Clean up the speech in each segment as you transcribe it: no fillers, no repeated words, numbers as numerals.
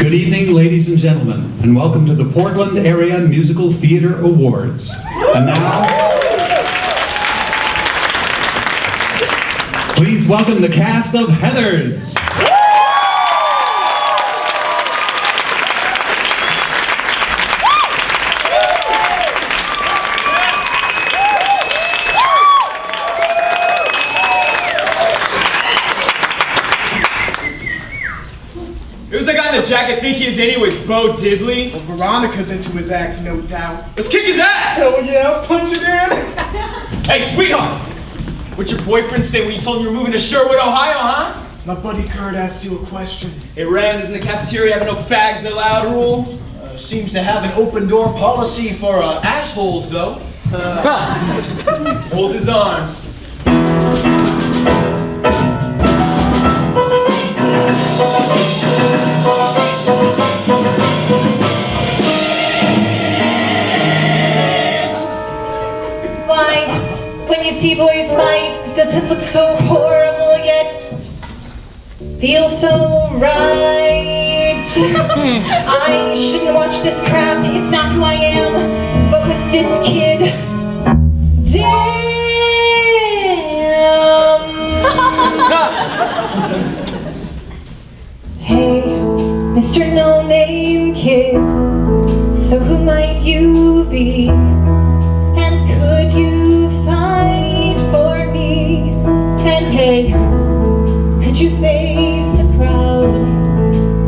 Good evening, ladies and gentlemen, and welcome to the Portland Area Musical Theater Awards. And now, please welcome the cast of Heathers. Who's the guy in the jacket think he is anyways, Bo Diddley? Well, Veronica's into his act, no doubt. Let's kick his ass! Hell yeah, punch it in! Hey, sweetheart! What'd your boyfriend say when you told him you were moving to Sherwood, Ohio, huh? My buddy Kurt asked you a question. Hey, Rand, isn't the cafeteria have a no fags allowed rule? Seems to have an open door policy for assholes, though. Hold his arms. When you see boys fight, does it look so horrible yet feel so right? I shouldn't watch this crap, it's not who I am, but with this kid, damn. Hey, Mr. No-Name Kid, so who might you be? And could you fight for me? And hey, could you face the crowd?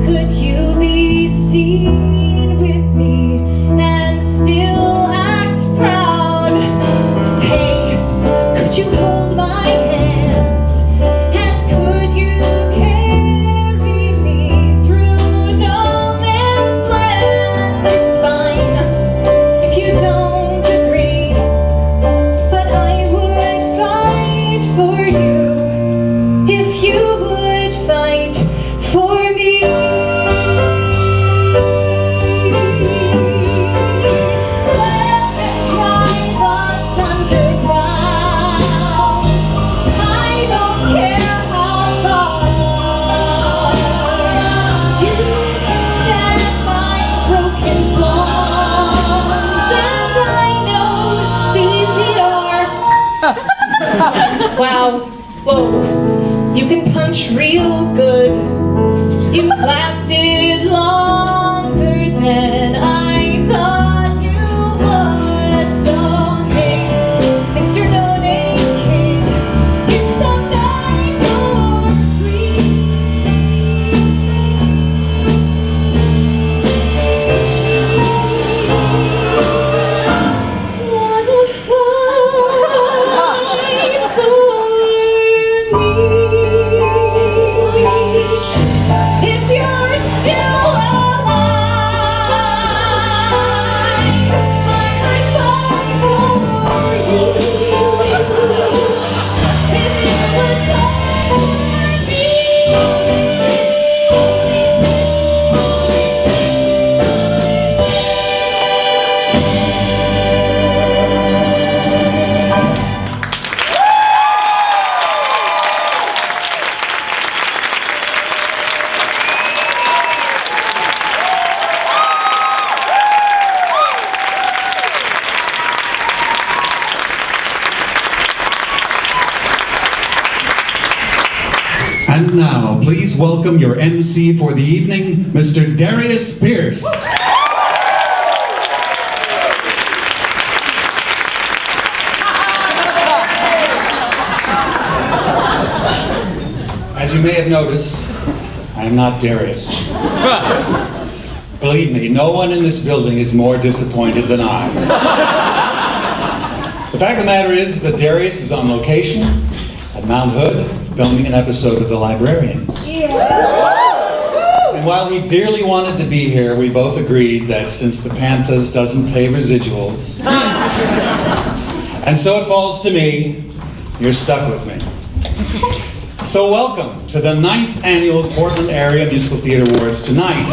Could you be seen with me and still act proud? Hey, could you hold my hand? And could you carry me through no man's land? It's fine if you don't. Wow, whoa, you can punch real good. You've lasted longer than I thought you would. So hey, Mr. No-Name Kid, give somebody more free. Wanna fight for me? If you're still alive, I might fight for you. If you would fight for me. And now, please welcome your MC for the evening, Mr. Darius Pierce. As you may have noticed, I am not Darius. Believe me, no one in this building is more disappointed than I. The fact of the matter is that Darius is on location at Mount Hood, filming an episode of The Librarians. And while he dearly wanted to be here, we both agreed that since the PAMTAs doesn't pay residuals, and so it falls to me, you're stuck with me. So welcome to the 9th Annual Portland Area Musical Theater Awards. Tonight,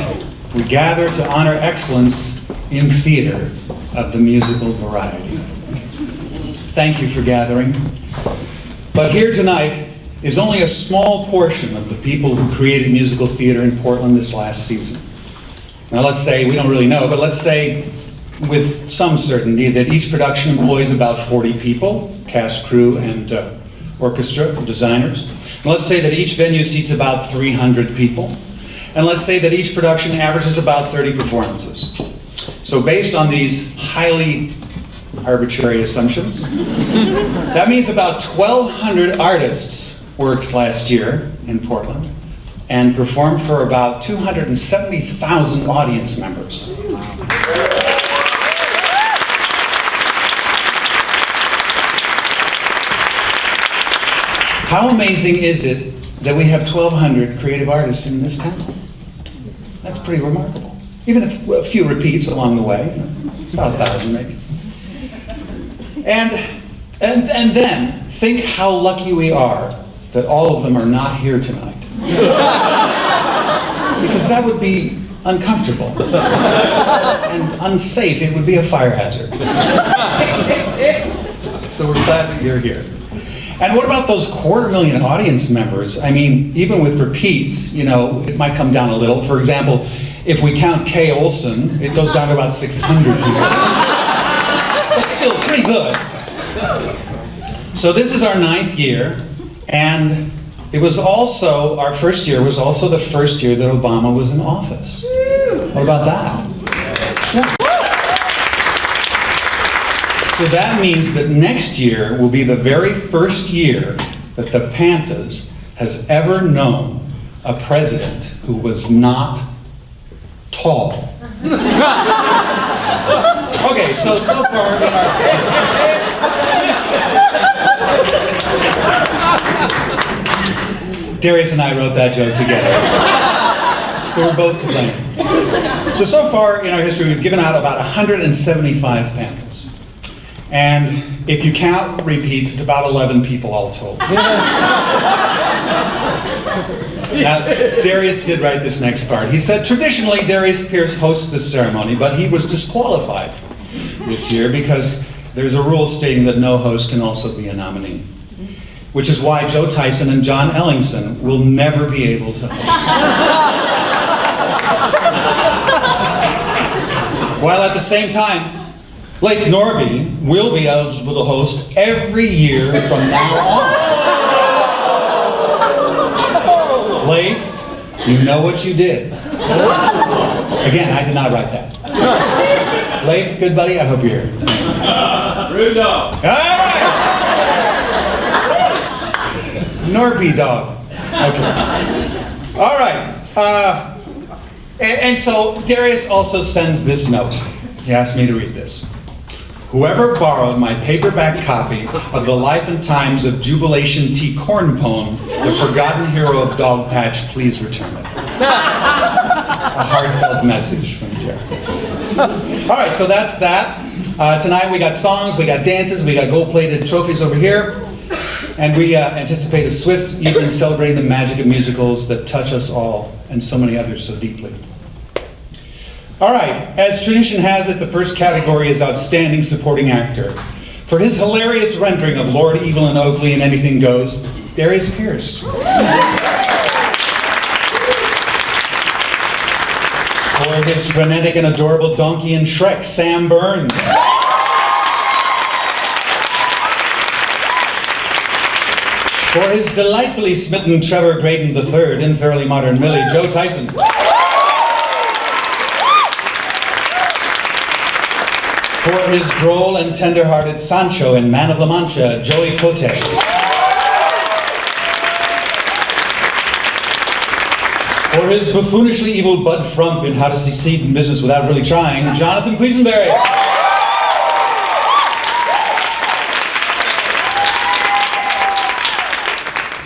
we gather to honor excellence in theater of the musical variety. Thank you for gathering. But here tonight is only a small portion of the people who created musical theater in Portland this last season. Now let's say, we don't really know, but let's say with some certainty that each production employs about 40 people, cast, crew, and orchestra, designers. And let's say that each venue seats about 300 people. And let's say that each production averages about 30 performances. So based on these highly arbitrary assumptions, that means about 1,200 artists worked last year in Portland and performed for about 270,000 audience members. How amazing is it that we have 1,200 creative artists in this town? That's pretty remarkable. Even if a few repeats along the way, about 1,000 maybe. And then think how lucky we are that all of them are not here tonight. Because that would be uncomfortable and unsafe. It would be a fire hazard. So we're glad that you're here. And what about those 250,000 audience members? I mean, even with repeats, you know, it might come down a little. For example, if we count Kay Olsen, it goes down to about 600 people. But still pretty good. So this is our 9th year, and it was also, our first year was also the first year that Obama was in office. What about that? Yeah. So that means that next year will be the very first year that the PAMTAs has ever known a president who was not tall. Okay, so far in our... Darius and I wrote that joke together. So we're both to blame. So far in our history, we've given out about 175 PAMTAs. And if you count repeats, it's about 11 people all told. Now, Darius did write this next part. He said, traditionally, Darius Pierce hosts this ceremony, but he was disqualified this year because there's a rule stating that no host can also be a nominee. Which is why Joe Tyson and John Ellingson will never be able to host. While at the same time, Leif Norby will be eligible to host every year from now on. Leif, you know what you did. Again, I did not write that. Leif, good buddy, I hope you're here. Rudolph. All right! Norby dog. Okay. All right. And so Darius also sends this note. He asked me to read this. Whoever borrowed my paperback copy of The Life and Times of Jubilation T. Cornpone, the forgotten hero of Dogpatch, please return it. A heartfelt message from Darius. All right, so that's that. Tonight we got songs, we got dances, we got gold-plated trophies over here. And we anticipate a swift evening celebrating the magic of musicals that touch us all and so many others so deeply. All right, as tradition has it, the first category is Outstanding Supporting Actor. For his hilarious rendering of Lord Evelyn Oakley in Anything Goes, Darius Pierce. For his frenetic and adorable donkey in Shrek, Sam Burns. For his delightfully smitten Trevor Graydon III in Thoroughly Modern Millie, Joe Tyson. For his droll and tender-hearted Sancho in Man of La Mancha, Joey Cote. For his buffoonishly evil Bud Frump in How to Succeed in Business Without Really Trying, Jonathan Quisenberry.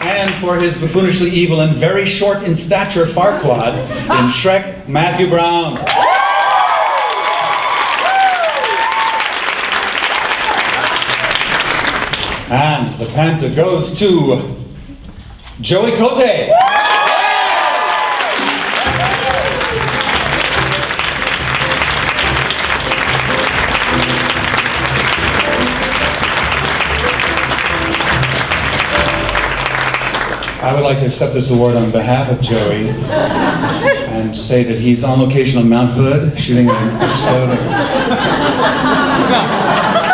And for his buffoonishly evil and very short in stature Farquaad in Shrek, Matthew Brown. And the PAMTA goes to Joey Cote. I would like to accept this award on behalf of Joey. and say that he's on location on Mount Hood, shooting an episode of...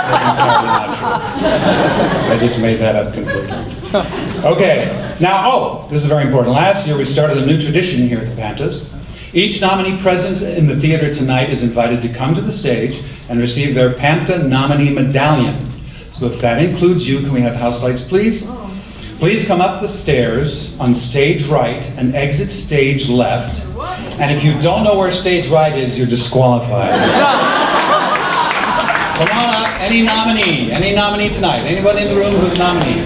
That's entirely not true. I just made that up completely. Okay, now, this is very important. Last year we started a new tradition here at the PAMTAs. Each nominee present in the theater tonight is invited to come to the stage and receive their PAMTA nominee medallion. So if that includes you, can we have house lights, please? Please come up the stairs on stage right and exit stage left. And if you don't know where stage right is, you're disqualified. Come on up, any nominee tonight. Anyone in the room who's a nominee?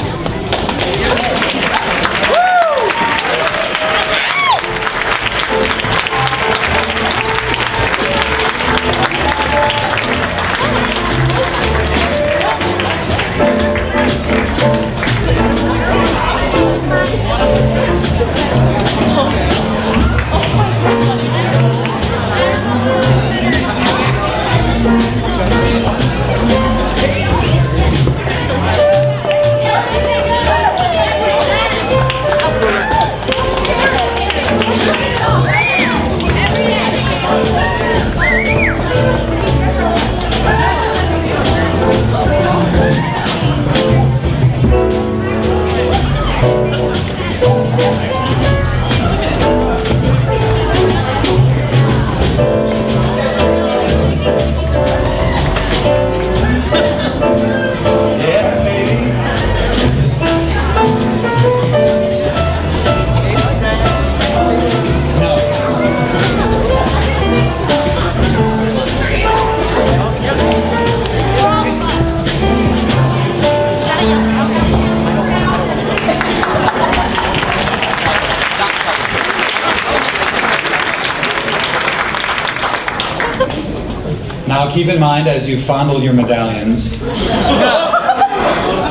Now keep in mind as you fondle your medallions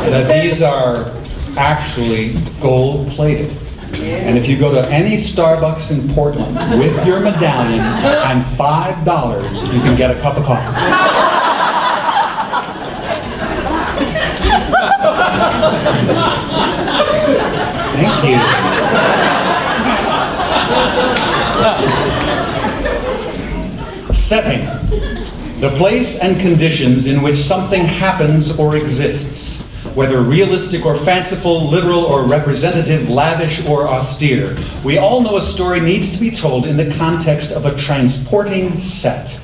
that these are actually gold-plated. And if you go to any Starbucks in Portland with your medallion and $5, you can get a cup of coffee. Thank you. Setting. The place and conditions in which something happens or exists, whether realistic or fanciful, literal or representative, lavish or austere. We all know a story needs to be told in the context of a transporting set.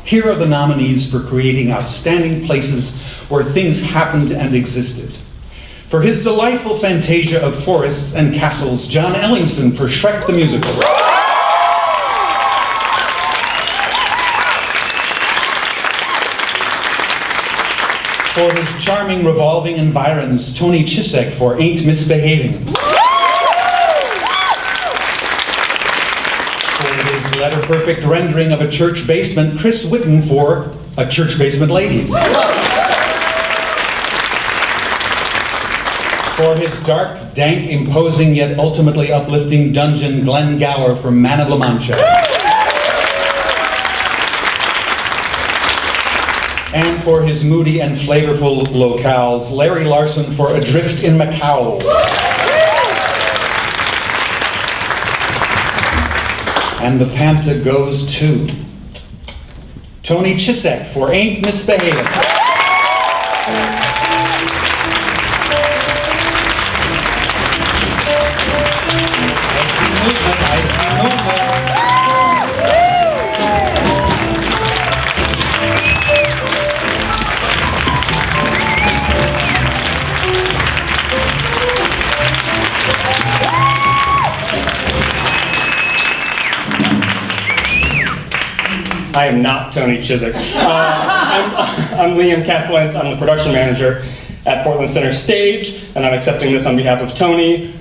Here are the nominees for creating outstanding places where things happened and existed. For his delightful fantasia of forests and castles, John Ellingson for Shrek the Musical. For his charming revolving environs, Tony Chisek for Ain't Misbehaving. For his letter-perfect rendering of a church basement, Chris Whitten for A Church Basement Ladies. For his dark, dank, imposing, yet ultimately uplifting dungeon, Glenn Gower for Man of La Mancha. And for his moody and flavorful locales, Larry Larson for Adrift in Macau. And the PAMTA goes to Tony Chisek for Ain't Misbehaving. I see movement. I am not Tony Chisek. I'm Liam Castellantes. I'm the production manager at Portland Center Stage, and I'm accepting this on behalf of Tony,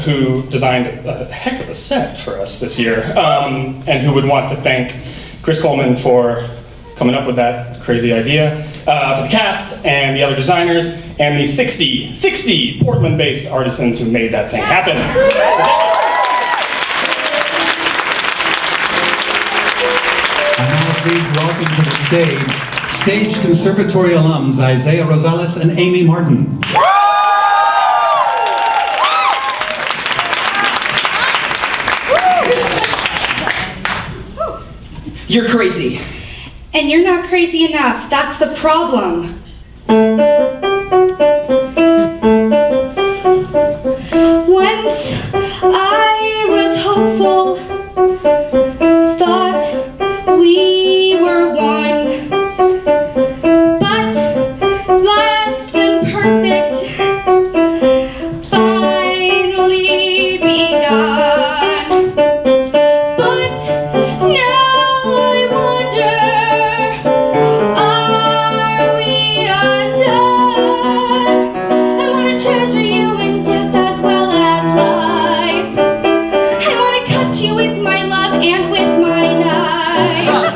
who designed a heck of a set for us this year, and who would want to thank Chris Coleman for coming up with that crazy idea, for the cast and the other designers, and the 60 Portland-based artisans who made that thing happen. So thank you. And now please welcome to the Stage Conservatory alums Isaiah Rosales and Amy Martin. You're crazy. And you're not crazy enough. That's the problem. Once I was hopeful, thought we were one, but less than perfect, finally begun. But now I wonder, are we undone? I want to treasure you in death as well as life. I want to cut you with my love and with my knife.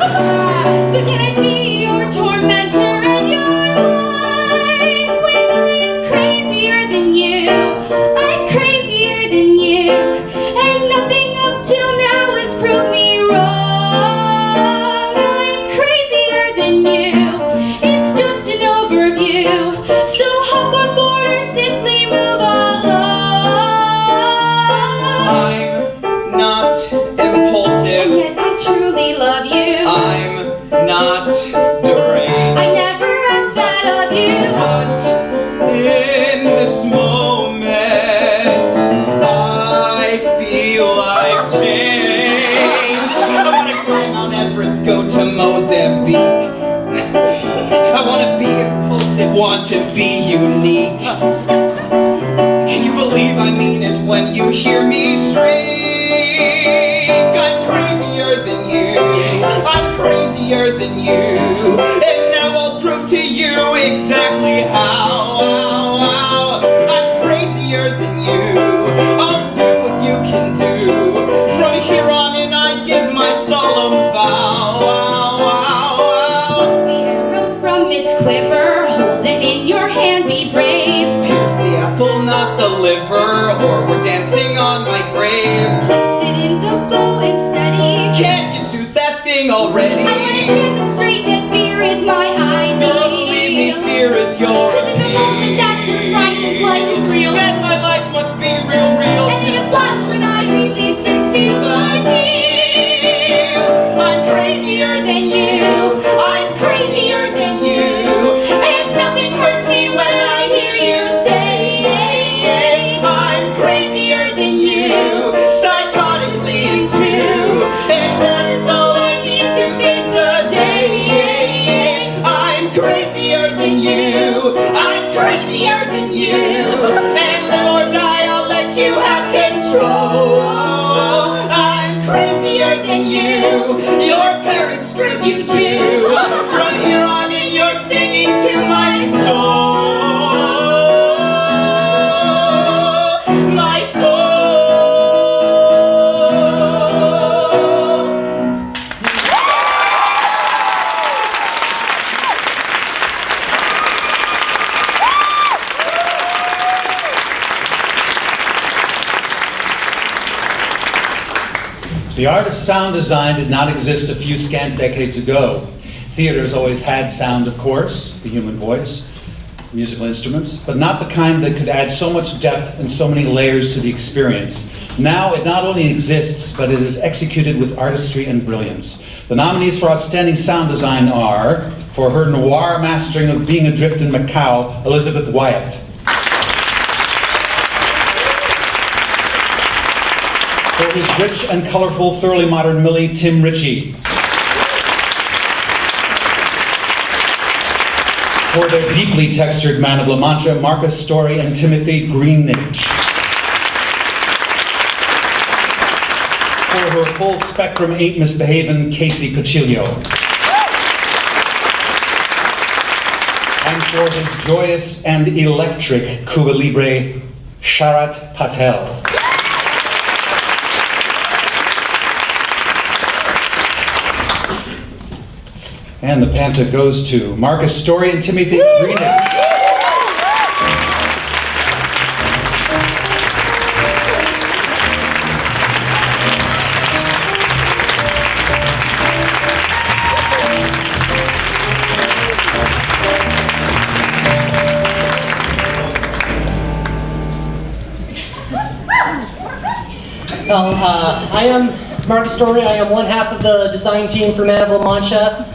But can I be your tormentor and your wife when I am crazier than you? I'm crazier than you, and nothing up till now has proved me wrong. I'm crazier than you. It's just an overview, so hop on board or simply move along. I'm not impulsive. And yet I truly love you. I'm not deranged. I never asked that of you. But in this moment, I feel I've changed. I wanna climb Mount Everest, go to Mozambique. I wanna be impulsive, want to be unique. Can you believe I mean it when you hear me shriek? I'm crazier than you. I'm crazier than you. And now I'll prove to you exactly how. I'm crazier than you. I'll do what you can do. From here on in I give my solemn vow. The arrow from its quiver, hold it in your hand, be brave. Pierce the apple, not the liver, or we're dancing on my grave. Place it in the bow and steady. Can't you shoot that thing already? I wanna demonstrate that fear is my ideal. Believe me, fear is your Cause in the moment that you're frightened, life is real. then my life must be real. And in a flash when I release and seal the deal, I'm crazier than you. I'm crazier than you. And nothing hurts me when I hear you say, I'm crazier than you. Psychotically in two, and that is all I need to face the day. I'm crazier than you. I'm crazier than you. And live or die, I'll let you have control. I'm crazier than you. Your parents screwed you too. From here on in, you're singing to my soul. My soul. The art of sound design did not exist a few scant decades ago. Theaters always had sound, of course, the human voice, musical instruments, but not the kind that could add so much depth and so many layers to the experience. Now it not only exists, but it is executed with artistry and brilliance. The nominees for Outstanding Sound Design are, for her noir mastering of Being Adrift in Macau, Elizabeth Wyatt. For his rich and colorful, thoroughly modern Millie, Tim Ritchie. For their deeply textured Man of La Mancha, Marcus Story and Timothy Greenidge. For her full spectrum Ain't Misbehavin', Casey Pacilio. And for his joyous and electric Cuba Libre, Sharat Patel. And the PAMTA goes to Marcus Story and Timothy Greenidge. Well, I am Marcus Story. I am one half of the design team for Man of La Mancha.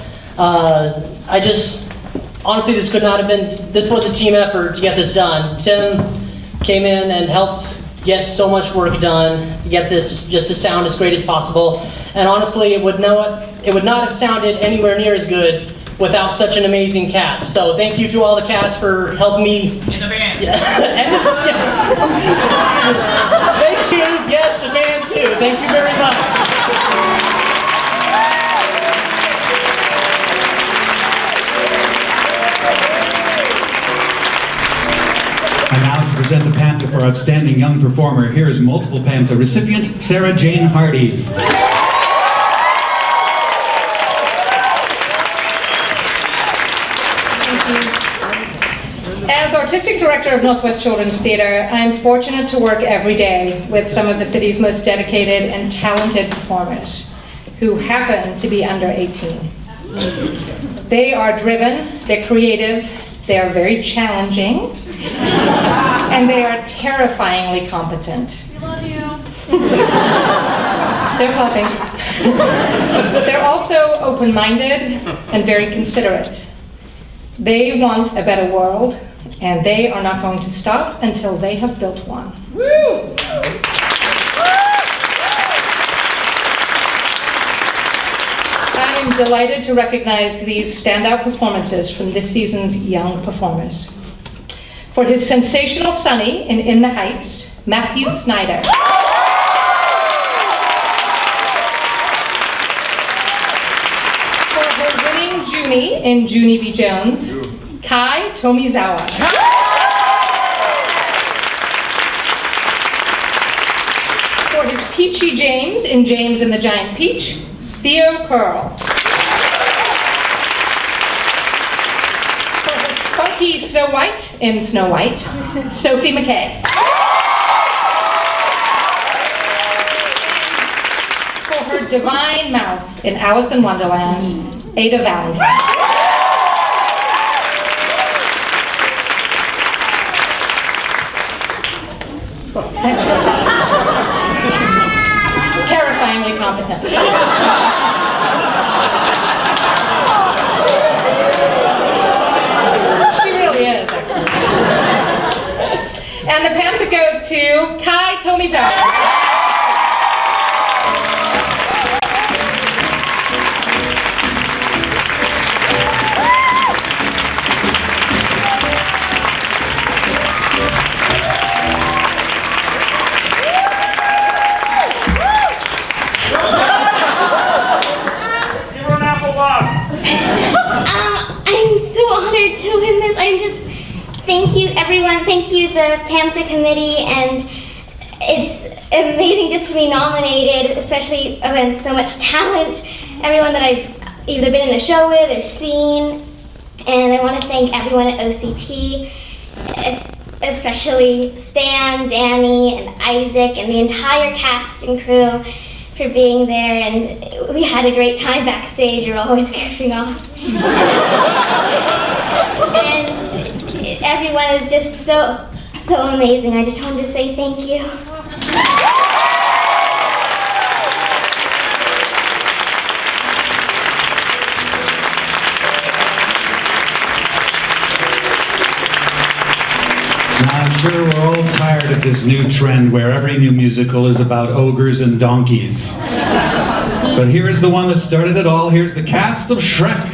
Honestly, this was a team effort to get this done. Tim came in and helped get so much work done to get this just to sound as great as possible. And honestly, it would not have sounded anywhere near as good without such an amazing cast. So thank you to all the cast for helping me. In the band. Yeah. Thank you. Yes, the band too. Thank you very much. And now to present the PAMTA for Outstanding Young Performer, here is multiple PAMTA recipient, Sarah Jane Hardy. As Artistic Director of Northwest Children's Theatre, I am fortunate to work every day with some of the city's most dedicated and talented performers who happen to be under 18. They are driven, they're creative, they are very challenging, and they are terrifyingly competent. We love you. They're bluffing. They're also open-minded and very considerate. They want a better world, and they are not going to stop until they have built one. Woo! I am delighted to recognize these standout performances from this season's young performers. For his sensational Sonny in the Heights, Matthew Snyder. For her winning Junie in Junie B. Jones, Kai Tomizawa. For his peachy James in James and the Giant Peach, Theo Curl. For her spunky Snow White in Snow White, Sophie McKay. For her divine mouse in Alice in Wonderland, Ada Valentine. Terrifyingly competent. She really is, actually. And the PAMTA goes to Kai Tomizawa. I'm so honored to win this. Thank you everyone, thank you the PAMTA committee, and it's amazing just to be nominated, especially against so much talent, everyone that I've either been in a show with or seen, and I want to thank everyone at OCT, especially Stan, Danny, and Isaac, and the entire cast and crew for being there, and we had a great time backstage. We're always goofing off. And everyone is just so amazing. I just wanted to say thank you. Now, I'm sure we're all tired of this new trend where every new musical is about ogres and donkeys. But here is the one that started it all. Here's the cast of Shrek.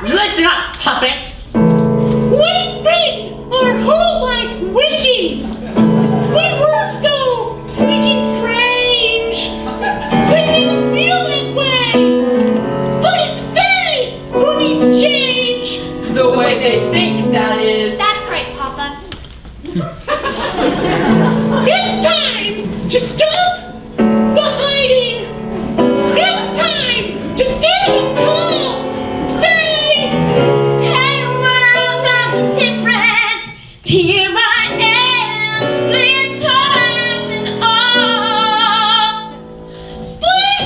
Listen up, puppet! We spent our whole life wishing we were so freaking strange. We made us feel that way. But it's they who need to change. The way they think, that is. That's right, Papa. It's time to stop the hiding. It's time to stand up tall. Say, Hey world, I'm different. Here I am, splinters and all. Splinters!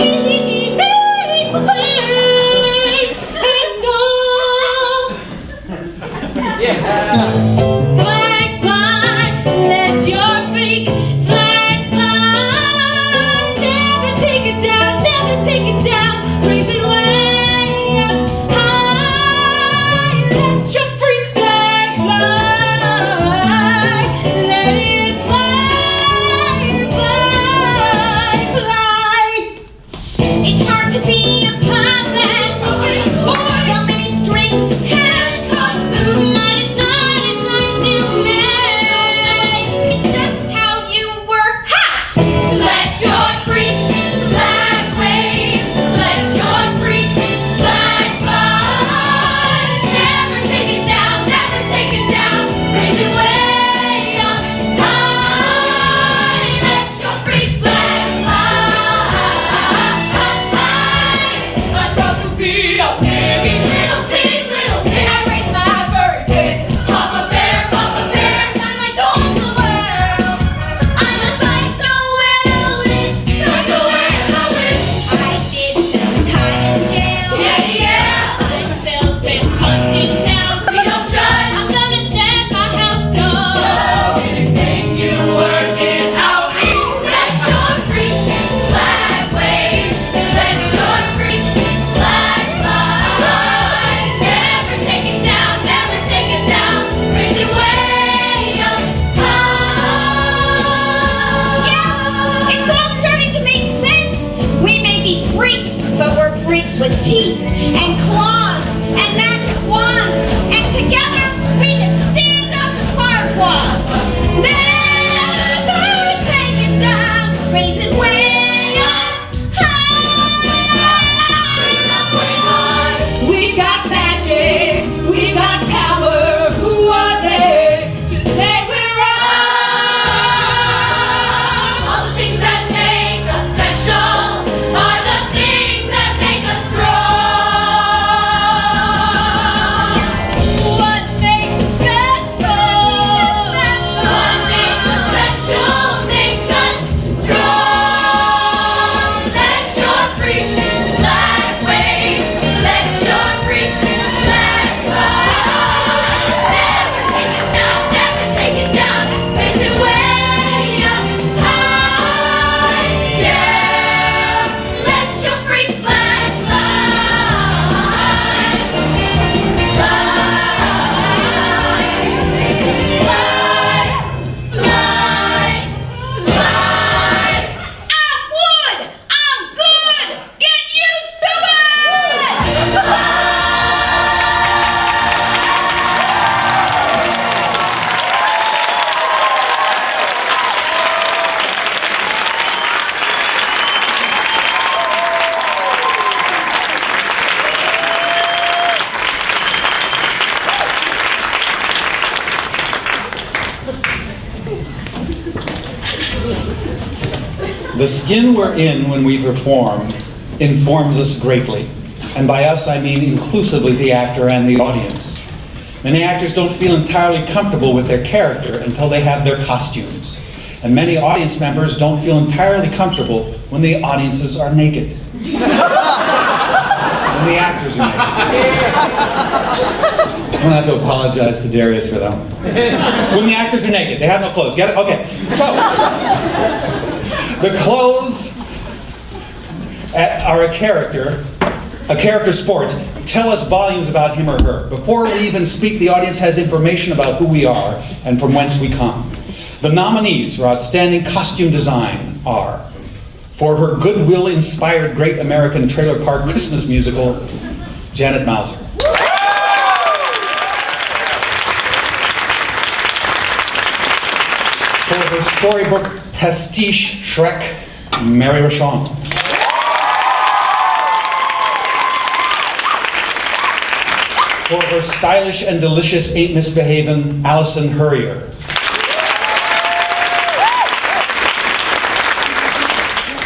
The skin we're in when we perform informs us greatly. And by us, I mean inclusively the actor and the audience. Many actors don't feel entirely comfortable with their character until they have their costumes. And many audience members don't feel entirely comfortable when the audiences are naked. When the actors are naked. I'm gonna have to apologize to Darius for that one. When the actors are naked, they have no clothes. Get it? Okay. So, the clothes are a character sports, tell us volumes about him or her. Before we even speak, the audience has information about who we are and from whence we come. The nominees for Outstanding Costume Design are, for her goodwill-inspired Great American Trailer Park Christmas musical, Janet Mauser. For her storybook pastiche Shrek, Mary Rochon. For her stylish and delicious Ain't Misbehavin', Allison Hurrier.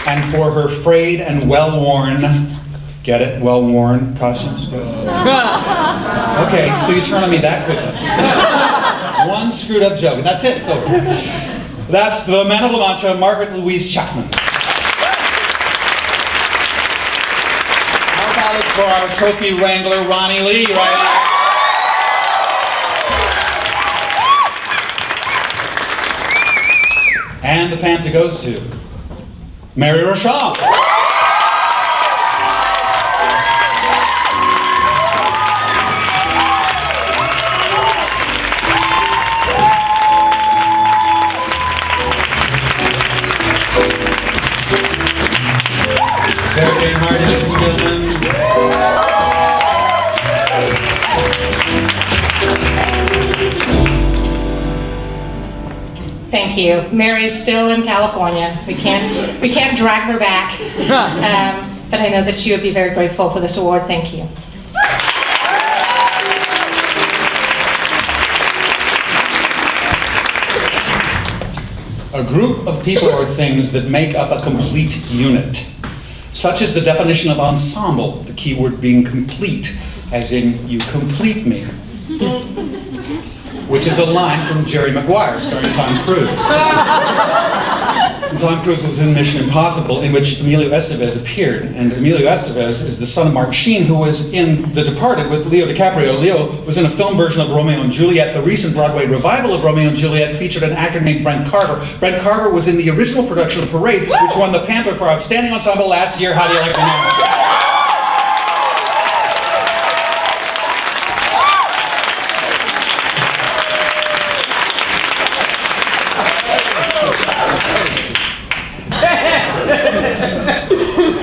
And for her frayed and well-worn, get it, well-worn costumes? Get it? Okay, so you turn on me that quickly. One screwed up joke, and that's it, it's over. That's the Man of La Mancha, Margaret Louise Chapman. How about it for our trophy wrangler, Ronnie Lee, right? And the PAMTA goes to Mary Rochon. Sarah Jane Hardy, ladies and gentlemen. Thank you. Mary's still in California. We can't drag her back. But I know that she would be very grateful for this award. Thank you. A group of people or things that make up a complete unit. Such is the definition of ensemble, the key word being complete, as in you complete me. Which is a line from Jerry Maguire starring Tom Cruise. Tom Cruise was in Mission Impossible, in which Emilio Estevez appeared. And Emilio Estevez is the son of Martin Sheen, who was in The Departed with Leo DiCaprio. Leo was in a film version of Romeo and Juliet. The recent Broadway revival of Romeo and Juliet featured an actor named Brent Carver. Brent Carver was in the original production of Parade, which won the PAMTA for Outstanding Ensemble last year. How do you like me now?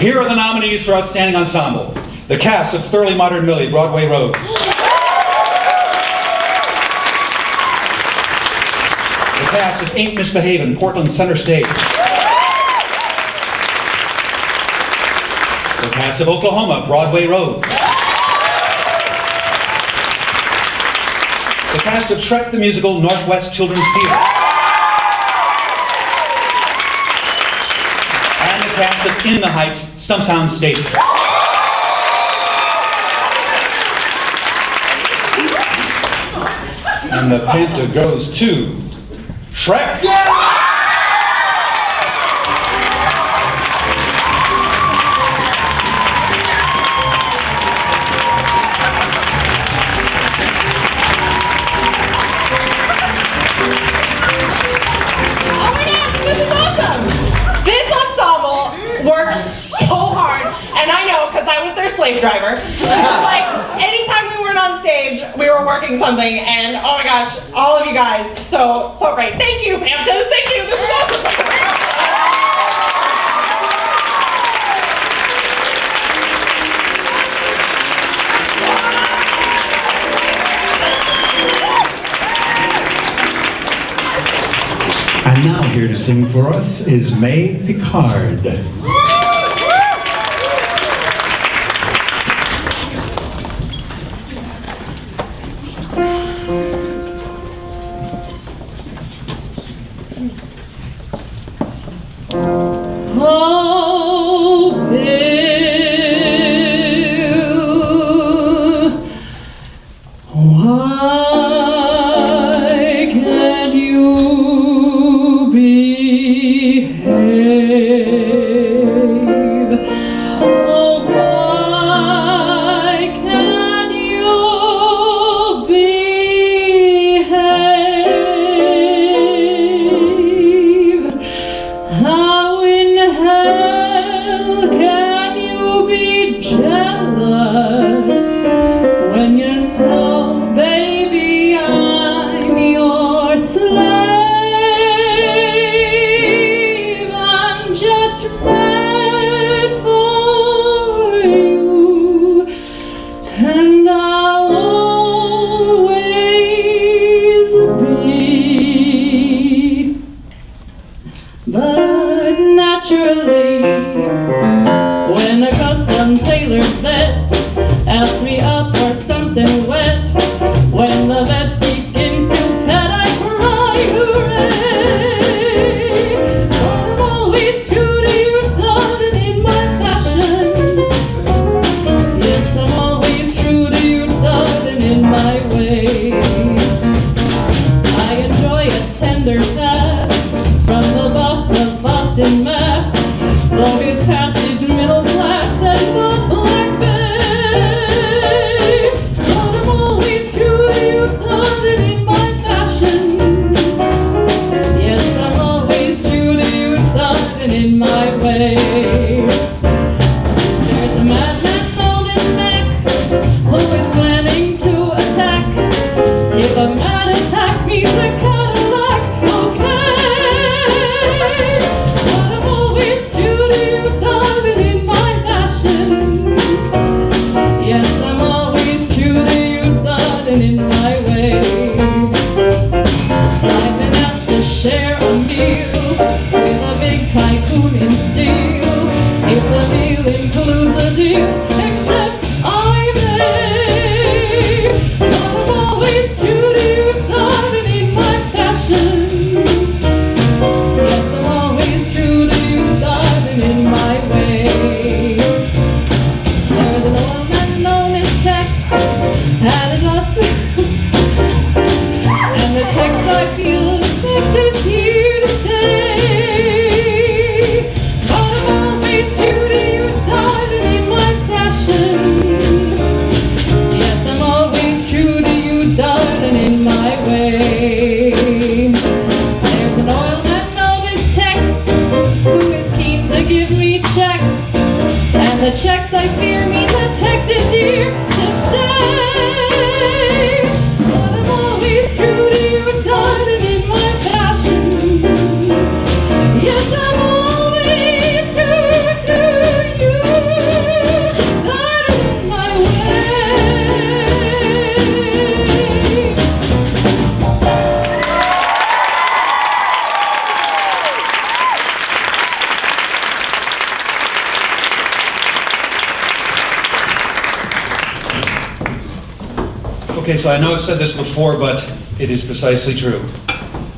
Here are the nominees for Outstanding Ensemble. The cast of Thoroughly Modern Millie, Broadway Rose. The cast of Ain't Misbehavin', Portland Center Stage. The cast of Oklahoma, Broadway Rose. The cast of Shrek the Musical, Northwest Children's Theater. Cast of In the Heights, Stumptown Stage. And the PAMTA goes to Shrek. Worked so hard, and I know because I was their slave driver. It was like anytime we weren't on stage, we were working something, and oh my gosh, all of you guys, so great. Thank you, PAMTAs. Thank you. This is awesome. And now here to sing for us is May Picard. Oh, Bill, why can't you behave? Oh, why can't you behave? How in hell can you be jealous when you know, baby, I'm your slave? I'm just bad for you, and I'll always be. But naturally, when a custom tailored vet asks me out for something wet, when the vet begins to pet, I cry hooray. I'm always true to you, darling, in my fashion. Yes, I'm always true to you, darling, in my way. I enjoy a tender pass from the boss of Boston, Mass, though his past is middle class and not Black Bay. But I'm always true to you, darling, in my fashion. Yes, I'm always true to you, darling, in my way. There's a madman known as Mac who is planning to attack. If a mad attack means a Cadillac, okay. But I'm always true to you, darling, in my fashion. Yes, I'm always true to you, darling, in my way. I've been asked to share a meal with a big tycoon in steel. If the meal includes a deal, except I may. But I'm always true to you, darling, in my fashion. Yes, I'm always true to you, darling, in my way. There's an old man known as Tex, had enough. And the Tex I feel Tex is here to stay. But I'm always true to you, darling, in my fashion. Yes, I'm always true to you, darling, in my way. There's an oil man known as Tex who is keen to give me checks. And the checks I fear mean that Tex is here to stay. But I'm always true to you, darling, in my fashion. Yes, I'm always true to you, darling, in my way. Okay, so I know I've said this before, but it is precisely true.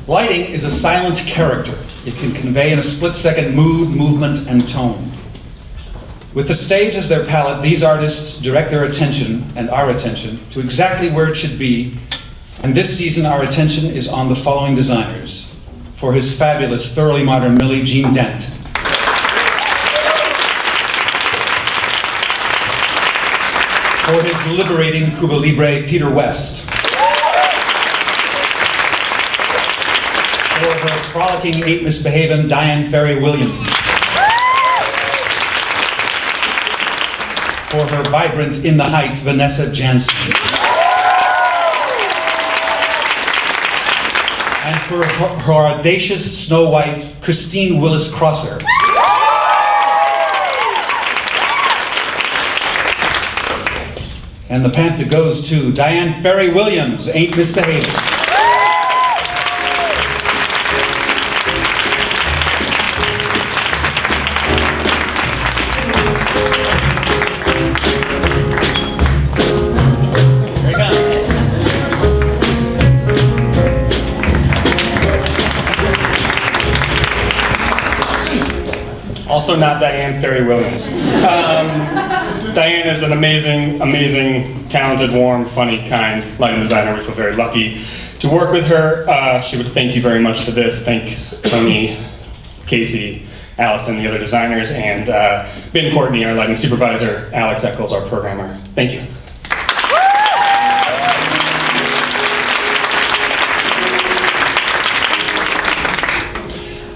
Lighting is a silent character. It can convey in a split-second mood, movement, and tone. With the stage as their palette, these artists direct their attention, and our attention, to exactly where it should be. And this season, our attention is on the following designers. For his fabulous, thoroughly modern Millie, Jean Dent. For his liberating Cuba Libre, Peter West. For her frolicking Ain't Misbehavin', Diane Ferry Williams. For her vibrant In the Heights, Vanessa Jansen. And for her audacious Snow White, Christine Willis Crosser. And the PAMTA goes to Diane Ferry Williams, Ain't Misbehavin'. Also not Diane Ferry Williams. Diane is an amazing, amazing, talented, warm, funny, kind lighting designer. We feel very lucky to work with her. She would thank you very much for this. Thanks, Tony, Casey, Allison, the other designers, and Ben Courtney, our lighting supervisor, Alex Eccles, our programmer. Thank you.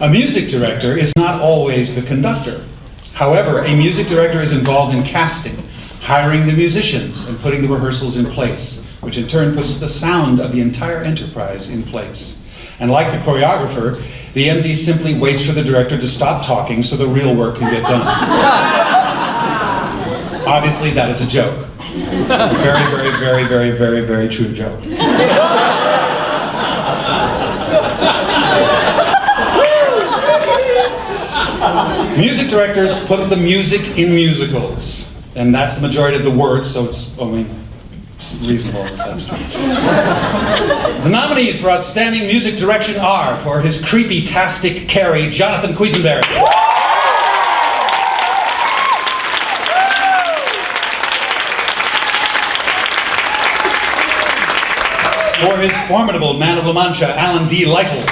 A music director is not always the conductor. However, a music director is involved in casting, hiring the musicians, and putting the rehearsals in place, which in turn puts the sound of the entire enterprise in place. And like the choreographer, the MD simply waits for the director to stop talking so the real work can get done. Obviously, that is a joke. A very, very, very, very, very, very true joke. Music directors put the music in musicals, and that's the majority of the words, so it's only reasonable if that's true. The nominees for Outstanding Music Direction are, for his creepy-tastic Carrie, Jonathan Quisenberry. For his formidable Man of La Mancha, Alan D. Lytle.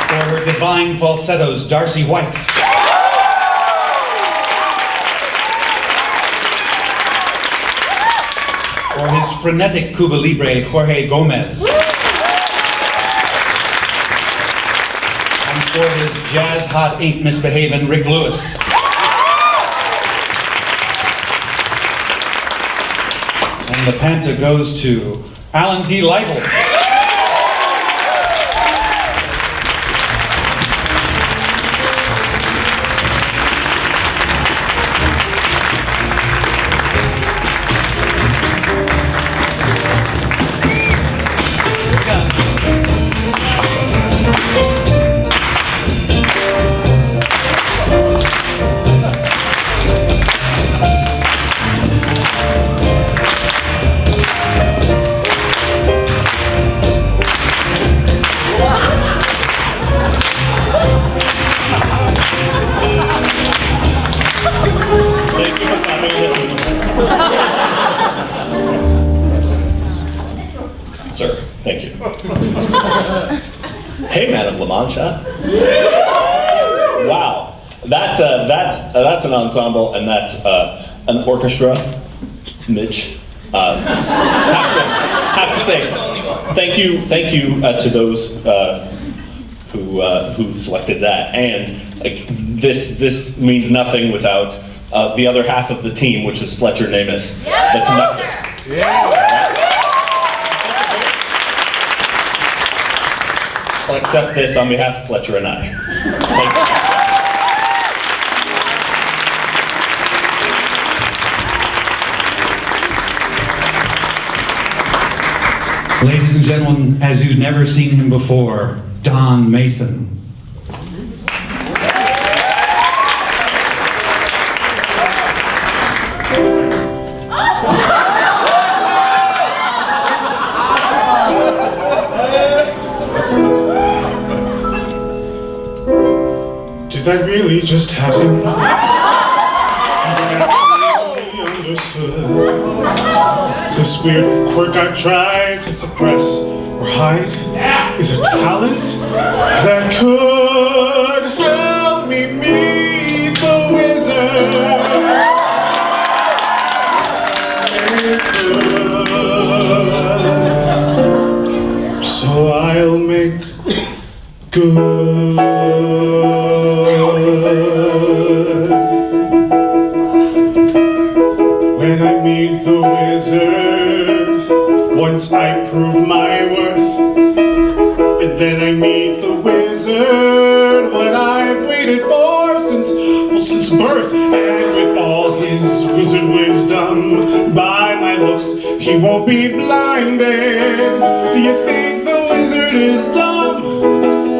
For her divine falsettos, Darcy White. For his frenetic Cuba Libre, Jorge Gomez. And for his jazz hot ain't misbehaving, Rick Lewis. And the PAMTA goes to Alan D. Lytle. Sir, thank you. Hey, Man of La Mancha. Wow, that's an ensemble, and that's an orchestra. Mitch, have to say, thank you to those who selected that, and this means nothing without the other half of the team, which is Fletcher Namath, the conductor. I'll accept this on behalf of Fletcher and I. Thank you. Ladies and gentlemen, as you've never seen him before, Don Mason. Did that really just happen? Haven't actually understood. This weird quirk I've tried to suppress or hide is a talent that could help me meet the wizard. It could. So I'll make good. When I meet the wizard, once I prove my worth, and then I meet the wizard, what I've waited for since birth, and with all his wizard wisdom, by my looks, he won't be blinded. Do you think the wizard is dumb,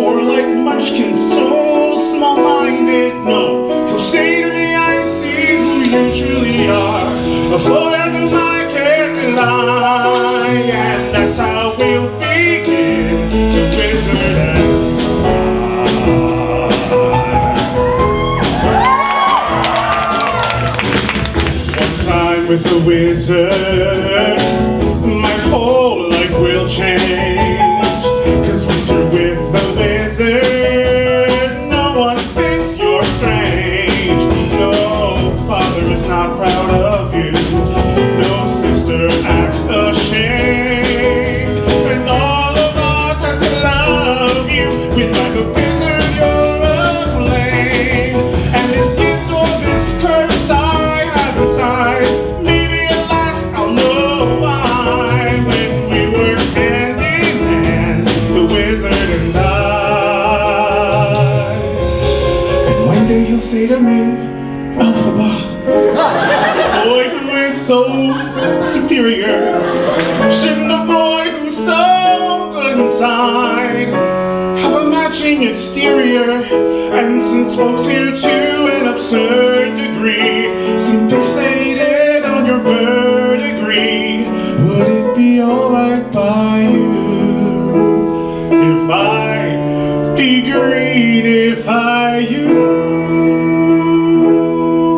or like Munchkin, so small-minded? No, he'll say to me, I see who you truly are, a boy on whom I can't rely, and that's how we'll begin. The wizard with the wizard, my whole life will change. 'Cause once you're with the wizard, no one thinks you're strange. No father is not proud of you, no sister acts ashamed, and all of us has to love you. When by the wizard you're acclaimed, and this gift or this curse I have inside, maybe at last I'll know why. When we were hand in hand, the wizard and I, and one day he'll say to me, Alphaba, boy who is so superior, shouldn't a boy who's so good inside have a matching exterior? And since folks here to an absurd degree seem fixated on your verdigris, would it be alright by you if I degree-defy you?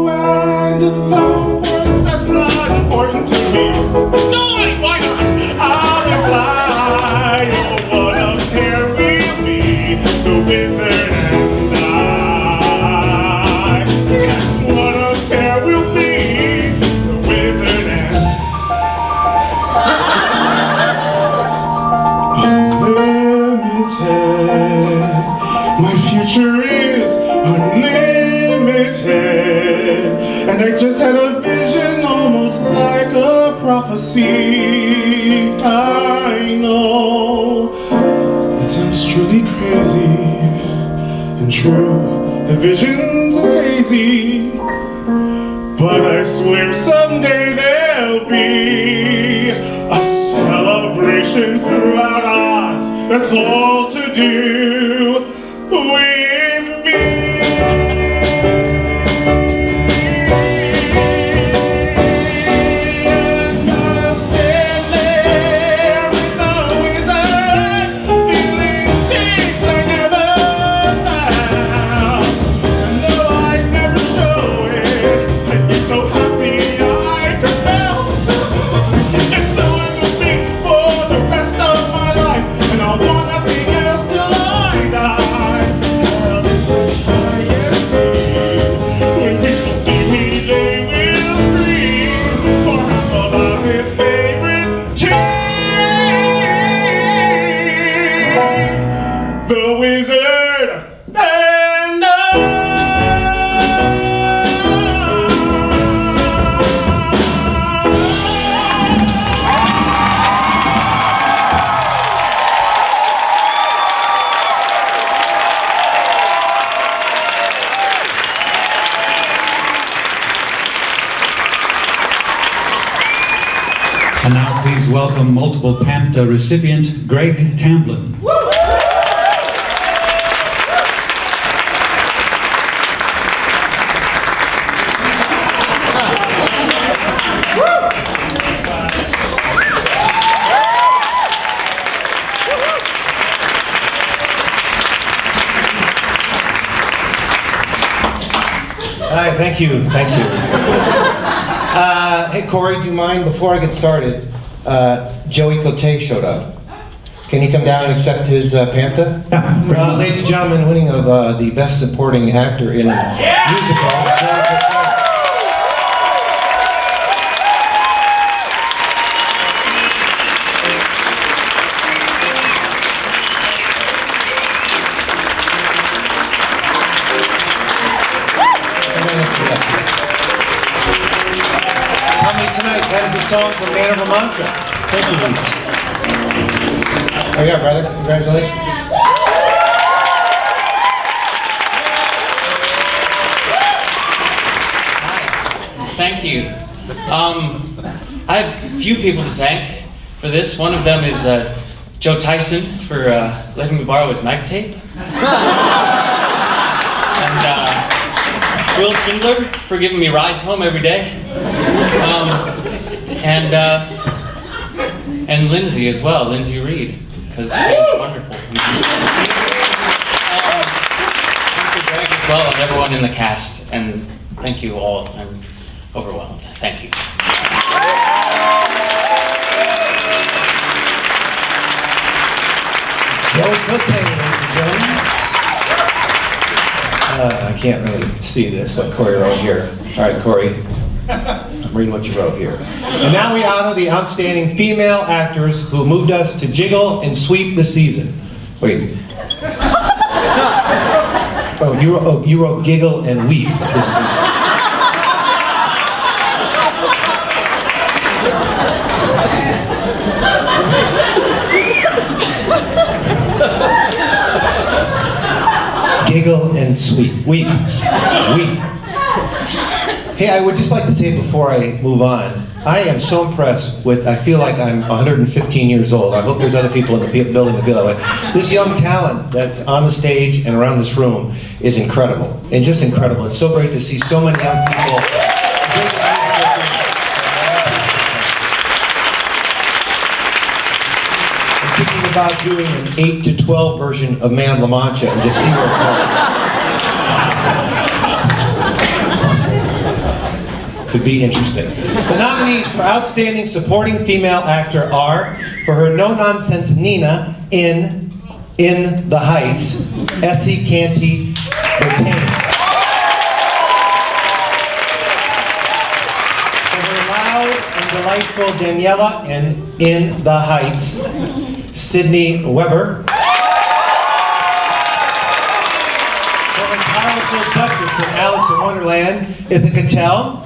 And though of course that's not important to me, no, wait, why not? I'll reply, oh, what a pair we'll be, the wizard and I. Yes, what a pair we'll be, the wizard and unlimited. My future is unlimited, and I just had a vision almost like a prophecy. I know it sounds truly crazy and true, the vision's hazy, but I swear someday there'll be a celebration throughout Oz that's all to do with me. And now please welcome multiple PAMTA recipient Greg Tamblin. Hi, thank you. Hey, Corey, do you mind, before I get started, Joey Cote showed up. Can he come down and accept his PAMTA? Yeah. Ladies and gentlemen, winning of the Best Supporting Actor in Musical, Joey Cote. Tonight, that is a song from Man of a Mantra. Thank you, please. Oh yeah, brother. Congratulations. Hi. Thank you. I have a few people to thank for this. One of them is Joe Tyson for letting me borrow his mag tape. And Will Schindler for giving me rides home every day. And Lindsay as well, Lindsay Reed, because she's wonderful. Thank you, Greg, as well, and everyone in the cast, and thank you all. I'm overwhelmed. Thank you. Cote, ladies and gentlemen. I can't really see this, what Corey wrote here. All right, Corey, I'm reading what you wrote here. And now we honor the outstanding female actors who moved us to jiggle and sweep the season. Wait. Oh, you wrote giggle and weep this season. Giggle and sweep. Weep. Weep. Hey, I would just like to say before I move on, I am so impressed with, I feel like I'm 115 years old. I hope there's other people in the building that feel that way. This young talent that's on the stage and around this room is incredible. And just incredible. It's so great to see so many young people. I'm thinking about doing an 8 to 12 version of Man of La Mancha and just see where it goes. Could be interesting. The nominees for Outstanding Supporting Female Actor are, for her no-nonsense Nina in the Heights, Essie Canty Bertain. For her loud and delightful Daniela in the Heights, Sydney Weber. For her powerful Duchess in Alice in Wonderland, Ithaca Tell.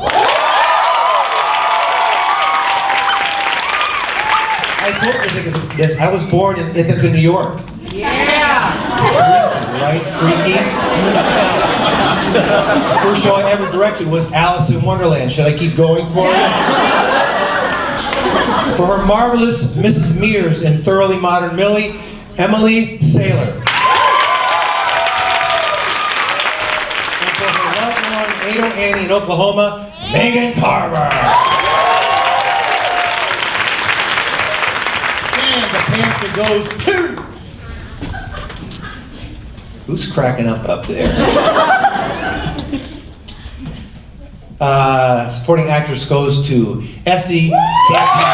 I told Ithaca this. I was born in Ithaca, New York. Yeah. Freaky, right? Freaky. First show I ever directed was Alice in Wonderland. Should I keep going, Corey? For her marvelous Mrs. Mears in Thoroughly Modern Millie, Emily Saylor. And for her love-lorn Ado Annie in Oklahoma, Megan Carver. And the PAMTA goes to... Who's cracking up there? Supporting actress goes to Essie Canty.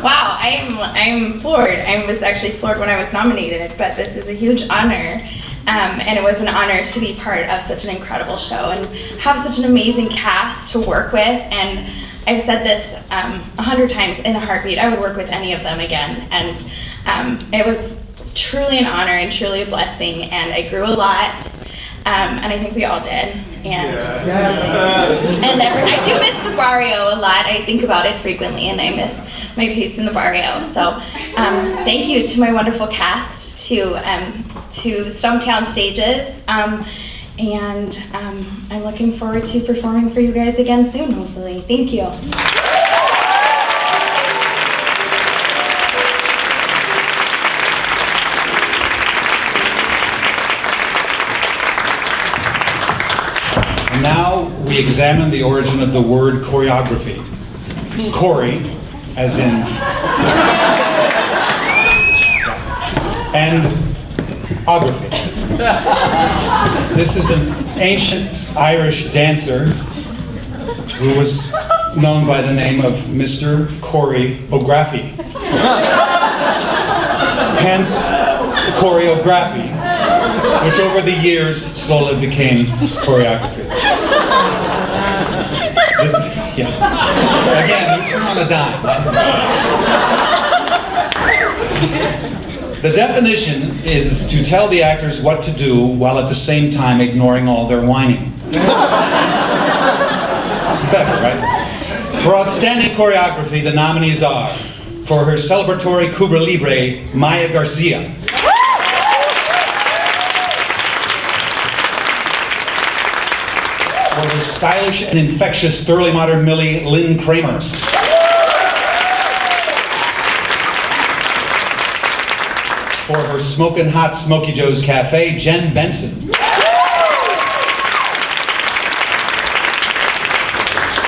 Wow, I'm floored. I was actually floored when I was nominated, but this is a huge honor. And it was an honor to be part of such an incredible show and have such an amazing cast to work with. And I've said this 100 times in a heartbeat, I would work with any of them again. And it was truly an honor and truly a blessing, and I grew a lot. And I think we all did. And I do miss the barrio a lot. I think about it frequently, and I miss my peeps in the barrio. So thank you to my wonderful cast, to Stumptown Stages, and I'm looking forward to performing for you guys again soon, hopefully. Thank you. Now we examine the origin of the word choreography. Chori, as in, and ography. This is an ancient Irish dancer who was known by the name of Mr. Choreography. Hence, choreography, which over the years slowly became choreography. Yeah. Again, you turn on a dime. The definition is to tell the actors what to do while at the same time ignoring all their whining. Better, right? For outstanding choreography, the nominees are, for her celebratory Cuba Libre, Maya Garcia. For her stylish and infectious Thoroughly Modern Millie, Lynn Kramer. For her smokin' hot Smokey Joe's Cafe, Jen Benson.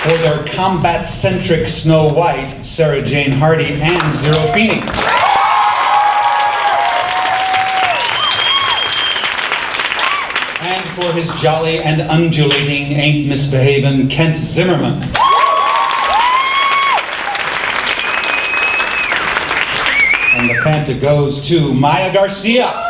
For their combat-centric Snow White, Sarah Jane Hardy and Zero Feeney. And for his jolly and undulating Ain't Misbehavin' Kent Zimmerman. And the PAMTA goes to Maya Garcia.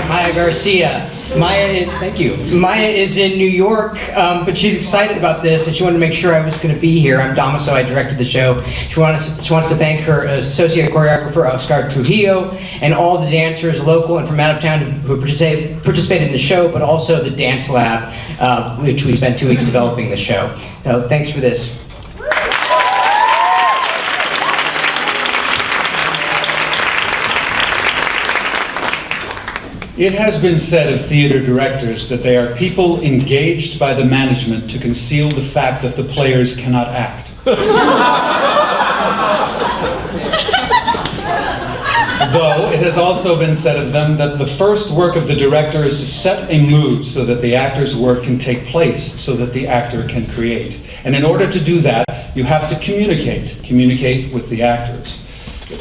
Maya Garcia. Thank you. Maya is in New York, but she's excited about this, and she wanted to make sure I was going to be here. I'm Damaso, I directed the show. She wants to thank her associate choreographer, Oscar Trujillo, and all the dancers, local and from out of town, who participated in the show, but also the Dance Lab, which we spent 2 weeks developing the show. So thanks for this. It has been said of theater directors that they are people engaged by the management to conceal the fact that the players cannot act. Though it has also been said of them that the first work of the director is to set a mood so that the actor's work can take place, so that the actor can create. And in order to do that, you have to communicate with the actors.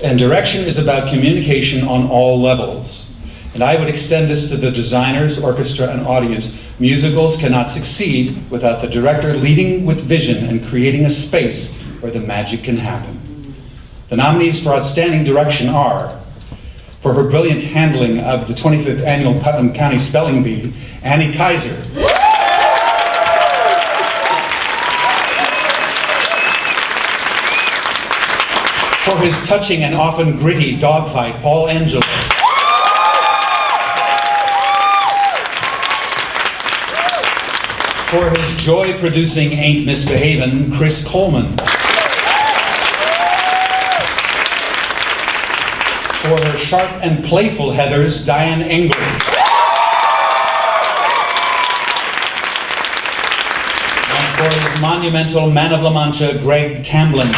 And direction is about communication on all levels. And I would extend this to the designers, orchestra, and audience. Musicals cannot succeed without the director leading with vision and creating a space where the magic can happen. The nominees for Outstanding Direction are, for her brilliant handling of the 25th Annual Putnam County Spelling Bee, Annie Kaiser. For his touching and often gritty dogfight, Paul Angelo. For his joy-producing Ain't Misbehavin', Chris Coleman. For her sharp and playful Heathers, Diane Engel. And for his monumental Man of La Mancha, Greg Tamblyn.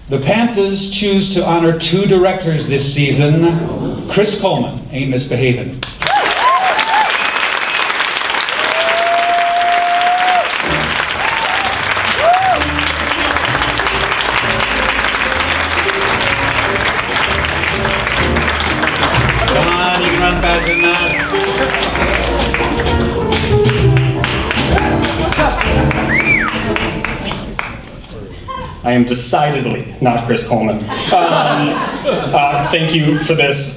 The PAMTAs choose to honor 2 directors this season. Chris Coleman, Ain't Misbehavin'. Come on, you can run faster than that. I am decidedly not Chris Coleman. Thank you for this.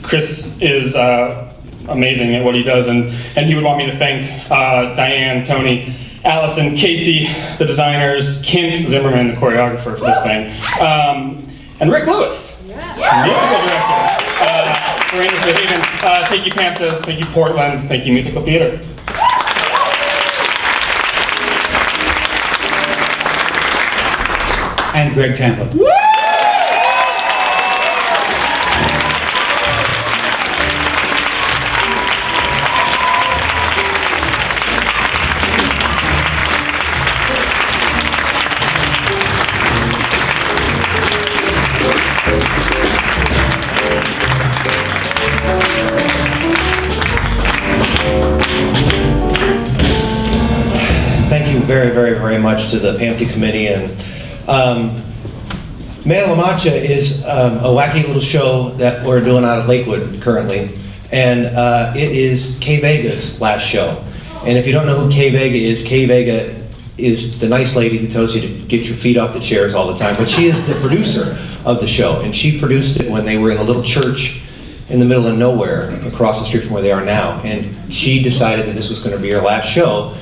Chris is amazing at what he does, and he would want me to thank Diane, Tony, Allison, Casey, the designers, Kent Zimmerman, the choreographer for this thing, and Rick Lewis, musical director, for Ain't Misbehavin'. Thank you, PAMTAs. Thank you, Portland. Thank you, Musical Theater. And Greg Tamblyn. Thank you very, very, very much to the PAMTA committee. And Man of La Mancha is a wacky little show that we're doing out of Lakewood currently. And it is Kay Vega's last show. And if you don't know who Kay Vega is the nice lady who tells you to get your feet off the chairs all the time. But she is the producer of the show. And she produced it when they were in a little church in the middle of nowhere across the street from where they are now. And she decided that this was going to be her last show.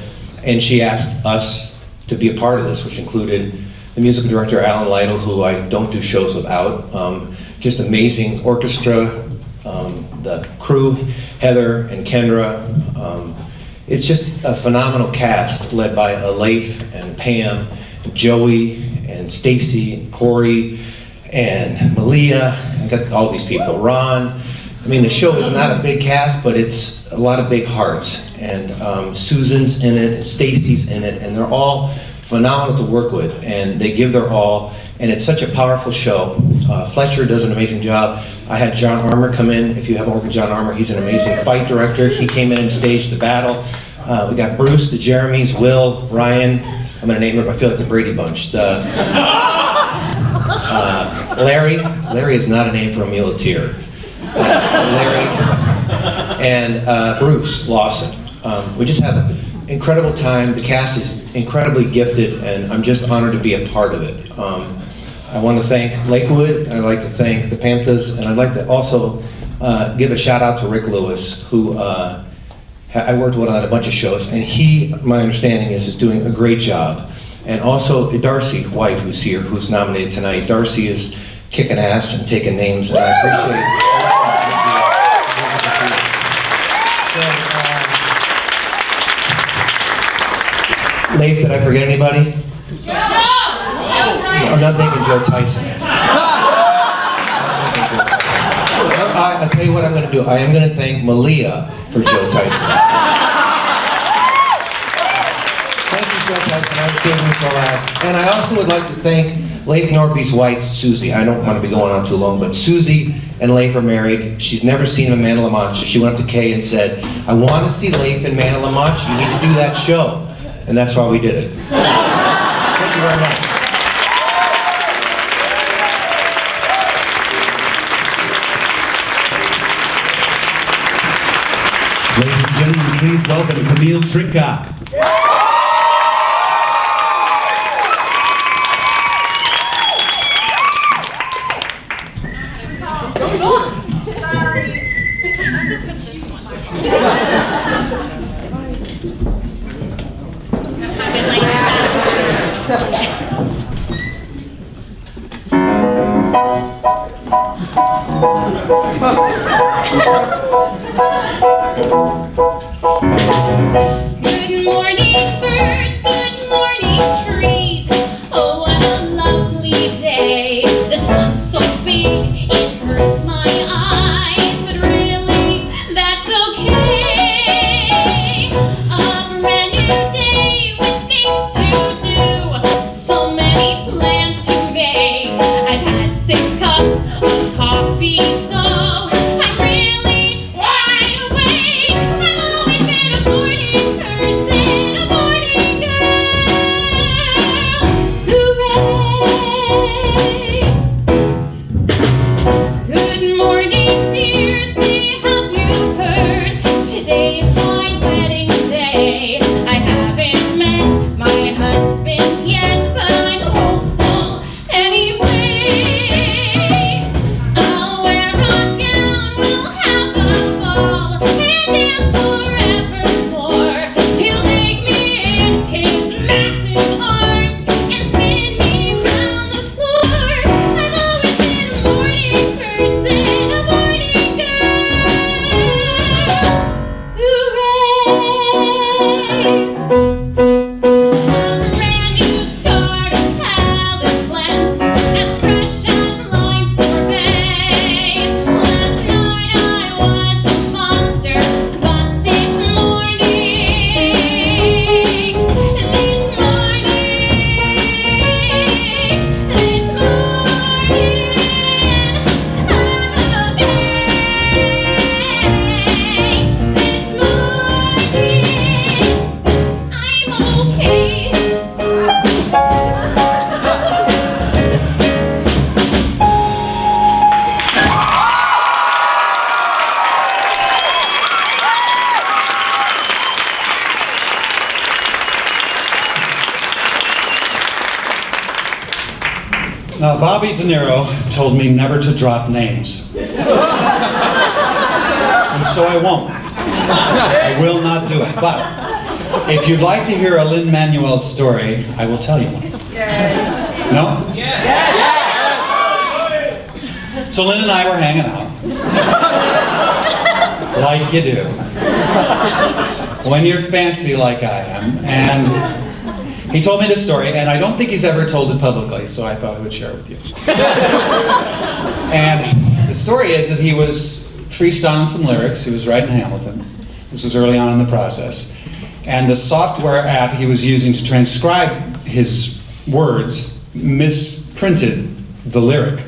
And she asked us to be a part of this, which included the musical director, Alan Lytle, who I don't do shows without. Just amazing orchestra, the crew, Heather and Kendra. It's just a phenomenal cast led by Leif and Pam, and Joey and Stacy and Corey and Malia. I got all these people, Ron. I mean, the show is not a big cast, but it's a lot of big hearts. and Susan's in it, and Stacy's in it, and they're all phenomenal to work with, and they give their all, and it's such a powerful show. Fletcher does an amazing job. I had John Armour come in. If you haven't worked with John Armour, he's an amazing fight director. He came in and staged the battle. We got Bruce, the Jeremys, Will, Ryan. I'm gonna name it, I feel like the Brady Bunch. Larry. Larry is not a name for a muleteer. Larry and Bruce Lawson. We just have an incredible time. The cast is incredibly gifted, and I'm just honored to be a part of it. I want to thank Lakewood, I'd like to thank the PAMTAs, and I'd like to also give a shout out to Rick Lewis, who I worked with on a bunch of shows, and he, my understanding is doing a great job. And also Darcy White, who's here, who's nominated tonight. Darcy is kicking ass and taking names, and I appreciate it. Leif, did I forget anybody? I'm not thinking Joe Tyson. I'll tell you what I'm going to do. I am going to thank Malia for Joe Tyson. Thank you, Joe Tyson. I'm saving for last. And I also would like to thank Leif Norby's wife, Susie. I don't want to be going on too long, but Susie and Leif are married. She's never seen him in Man of La Mancha. She went up to Kay and said, I want to see Leif in Man of La Mancha. You need to do that show. And that's why we did it. Thank you very much. Ladies and gentlemen, please welcome Camille Trinca. Good morning, birds. Good morning, trees. Oh, what a lovely day. The sun's so big, it hurts my eyes, but really, that's okay. A brand new day with things to do. So many plans to make. I've had 6 cups of coffee, so I'm really wide awake. I've always been a morning person, a morning girl. Hooray! Good morning, dear. Say, have you heard? Today is my wedding day. I haven't met my husband yet, but I'm hopeful anyway. I'll wear a gown, we'll have a ball, and dance forevermore. He'll take me in his massive arms and spin me round the floor. I've always been a morning person, a morning girl. Hooray! A brand new start, a palate cleanse, as fresh as lime sorbet. Last night I was a monster, but this morning, I'm okay. Now, Bobby De Niro told me never to drop names. And so I won't. I will not do it. But if you'd like to hear a Lin-Manuel story, I will tell you one. No? So Lynn and I were hanging out. Like you do. When you're fancy like I am. And he told me this story, and I don't think he's ever told it publicly, so I thought I would share it with you. And the story is that he was freestyling some lyrics. He was writing Hamilton. This was early on in the process. And the software app he was using to transcribe his words misprinted the lyric.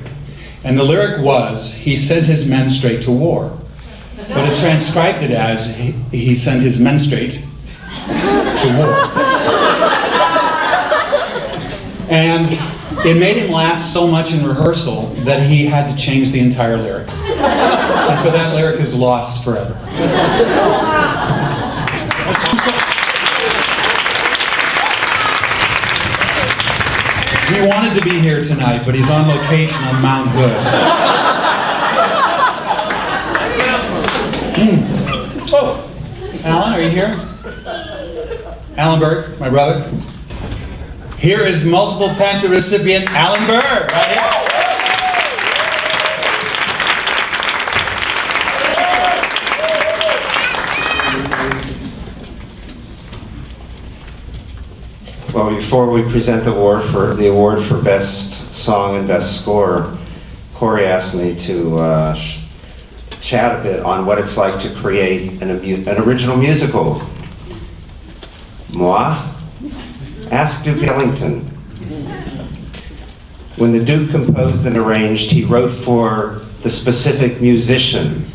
And the lyric was, he sent his men straight to war. But it transcribed it as, he sent his men straight to war. And it made him laugh so much in rehearsal that he had to change the entire lyric. And so that lyric is lost forever. He wanted to be here tonight, but he's on location on Mount Hood. Oh, Alan, are you here? Alan Berg, my brother. Here is multiple PAMTA recipient Alan Berg, right here. Well, before we present the award for Best Song and Best Score, Corey asked me to chat a bit on what it's like to create an original musical. Moi? Ask Duke Ellington. When the Duke composed and arranged, he wrote for the specific musician,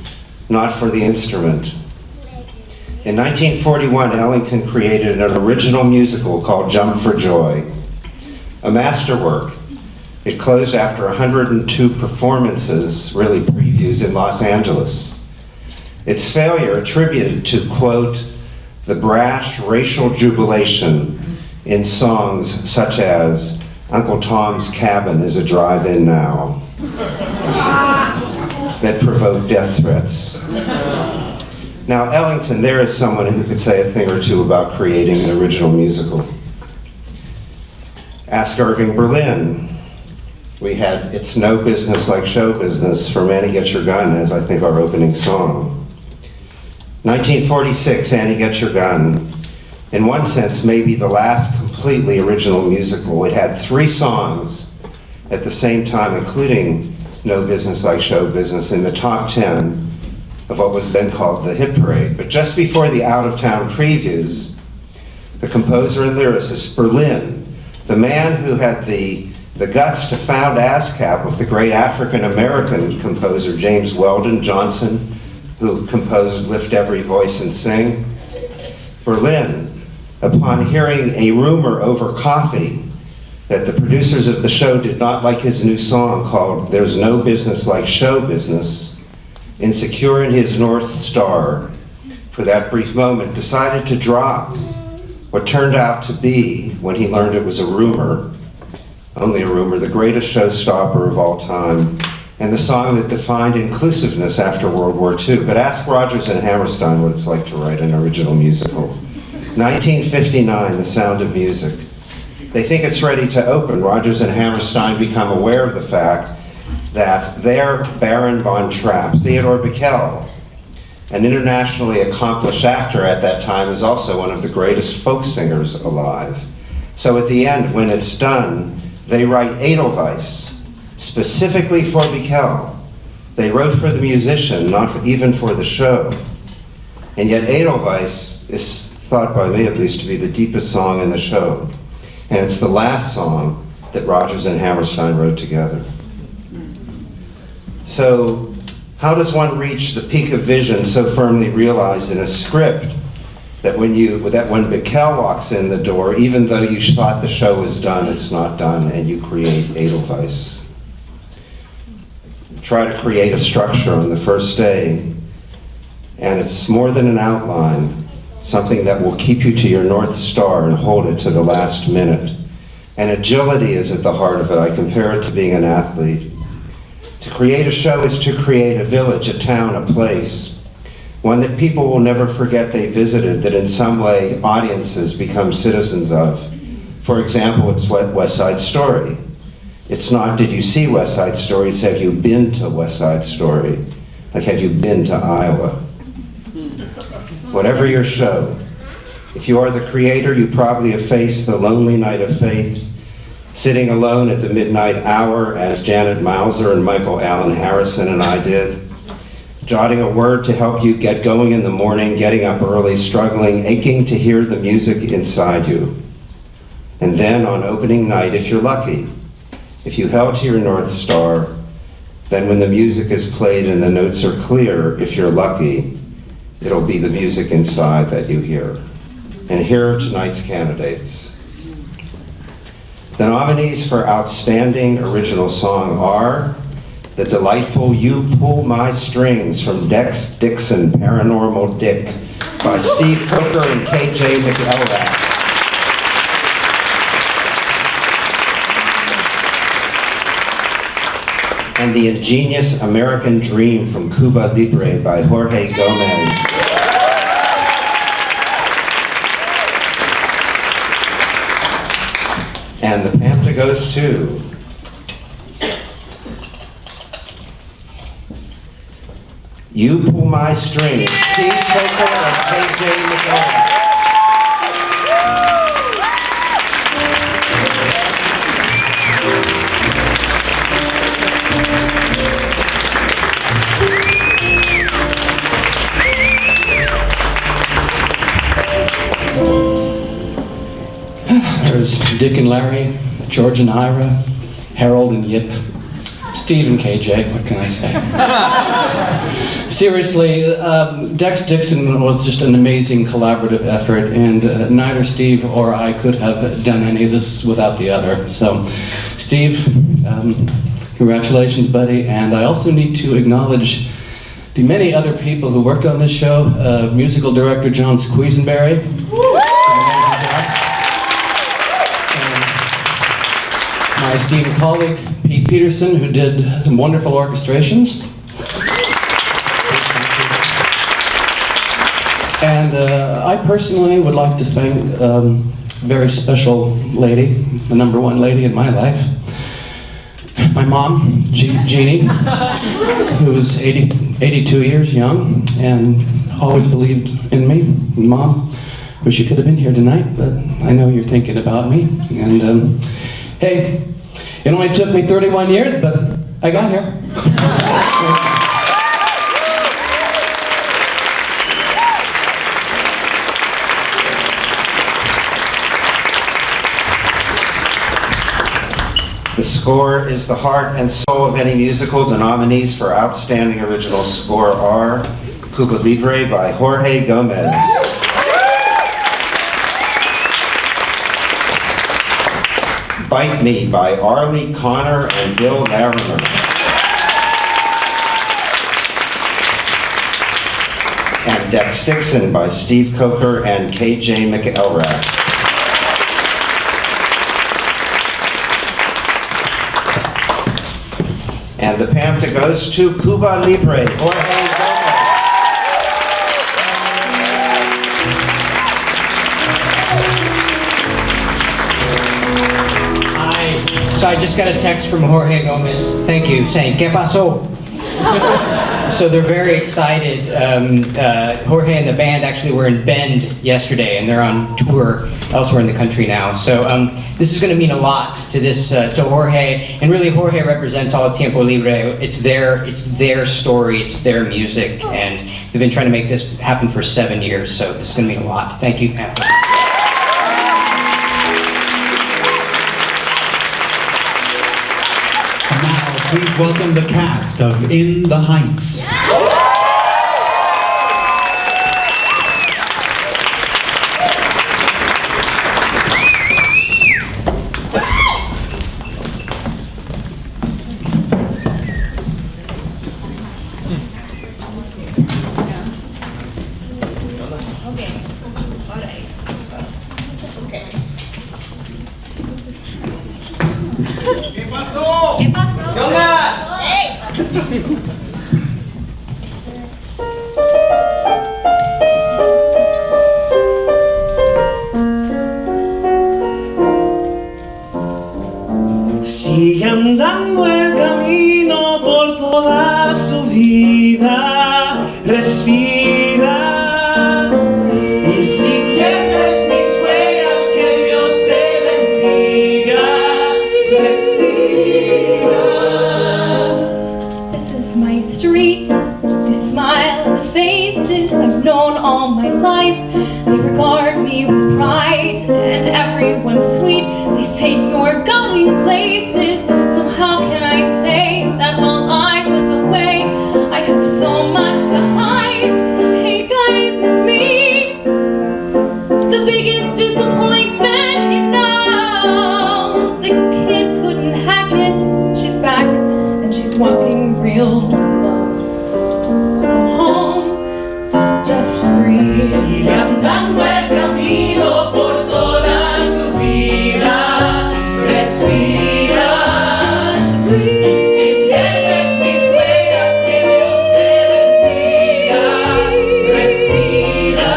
not for the instrument. In 1941, Ellington created an original musical called Jump for Joy, a masterwork. It closed after 102 performances, really previews, in Los Angeles. Its failure attributed to, quote, the brash racial jubilation in songs such as Uncle Tom's Cabin is a Drive-In Now, that provoked death threats. Now, Ellington, there is someone who could say a thing or two about creating an original musical. Ask Irving Berlin. We had It's No Business Like Show Business from Annie Get Your Gun as, I think, our opening song. 1946, Annie Get Your Gun. In one sense, maybe the last completely original musical. It had 3 songs at the same time, including No Business Like Show Business, in the top 10 of what was then called the Hit Parade. But just before the out-of-town previews, the composer and lyricist, Berlin, the man who had the guts to found ASCAP with the great African-American composer James Weldon Johnson, who composed Lift Every Voice and Sing. Berlin, upon hearing a rumor over coffee that the producers of the show did not like his new song called There's No Business Like Show Business, insecure in his North Star, for that brief moment, decided to drop what turned out to be, when he learned it was a rumor, only a rumor, the greatest showstopper of all time, and the song that defined inclusiveness after World War II. But ask Rodgers and Hammerstein what it's like to write an original musical. 1959, The Sound of Music. They think it's ready to open. Rodgers and Hammerstein become aware of the fact that their Baron von Trapp, Theodore Bickel, an internationally accomplished actor at that time, is also one of the greatest folk singers alive. So at the end, when it's done, they write Edelweiss, specifically for Bickel. They wrote for the musician, not even for the show. And yet Edelweiss is thought by me at least to be the deepest song in the show. And it's the last song that Rodgers and Hammerstein wrote together. So how does one reach the peak of vision so firmly realized in a script that when Bickel walks in the door, even though you thought the show was done, it's not done, and you create Edelweiss? Try to create a structure on the first day, and it's more than an outline, something that will keep you to your North Star and hold it to the last minute. And agility is at the heart of it. I compare it to being an athlete. To create a show is to create a village, a town, a place, one that people will never forget they visited, that in some way audiences become citizens of. For example, it's West Side Story. It's not, did you see West Side Story? It's, have you been to West Side Story? Like, have you been to Iowa? Whatever your show, if you are the creator, you probably have faced the lonely night of faith, sitting alone at the midnight hour, as Janet Mauser and Michael Allen Harrison and I did. jotting a word to help you get going in the morning, getting up early, struggling, aching to hear the music inside you. And then on opening night, if you're lucky, if you held to your North Star, then when the music is played and the notes are clear, if you're lucky, it'll be the music inside that you hear. And here are tonight's candidates. The nominees for Outstanding Original Song are the delightful You Pull My Strings from Dex Dixon, Paranormal Dick by Steve Coker and KJ McElrath. And the ingenious American Dream from Cuba Libre by Jorge Gomez. And the PAMTA goes to You Pull My Strings, Steve Coker and KJ McElrath. There's Dick and Larry, George and Ira, Harold and Yip, Steve and KJ, what can I say? Seriously, Dex Dixon was just an amazing collaborative effort, and neither Steve or I could have done any of this without the other. So, Steve, congratulations, buddy, and I also need to acknowledge the many other people who worked on this show. Musical director John Squeezenberry. My esteemed colleague, Pete Peterson, who did some wonderful orchestrations. And I personally would like to thank a very special lady, the #1 lady in my life, my mom, Jeannie, who is 82 years young and always believed in me. Mom, wish you could have been here tonight, but I know you're thinking about me. And hey, it only took me 31 years, but I got here. The score is the heart and soul of any musical. The nominees for Outstanding Original Score are Cuba Libre by Jorge Gomez, Bite Me by Arlie Connor and Bill Larimer, and Dex Dixon by Steve Coker and KJ McElrath. And the PAMTA goes to Cuba Libre, Jorge So I just got a text from Jorge Gomez, thank you, saying, ¿Qué pasó? So they're very excited. Jorge and the band actually were in Bend yesterday, and they're on tour elsewhere in the country now. So this is going to mean a lot to to Jorge, and really Jorge represents all of Tiempo Libre. It's their story, it's their music, and they've been trying to make this happen for 7 years. So this is going to mean a lot. Thank you, Pam. Please welcome the cast of In the Heights. ¿Qué pasó? ¿Qué pasó? ¿Qué onda? ¡Hey! Sigue andando el camino por toda su vida, respira I've known all my life. They regard me with pride, and everyone's sweet. They say you're going places, so how can I say that while I was away, I had so much to hide? Hey guys, it's me, the biggest disappointment, you know. The kid couldn't hack it. She's back, and she's walking real slow. Welcome home, just breathe. Sigue andando el camino por toda su vida. Respira. Just breathe. Y si pierdes mis huellas, que Dios te bendiga. Respira.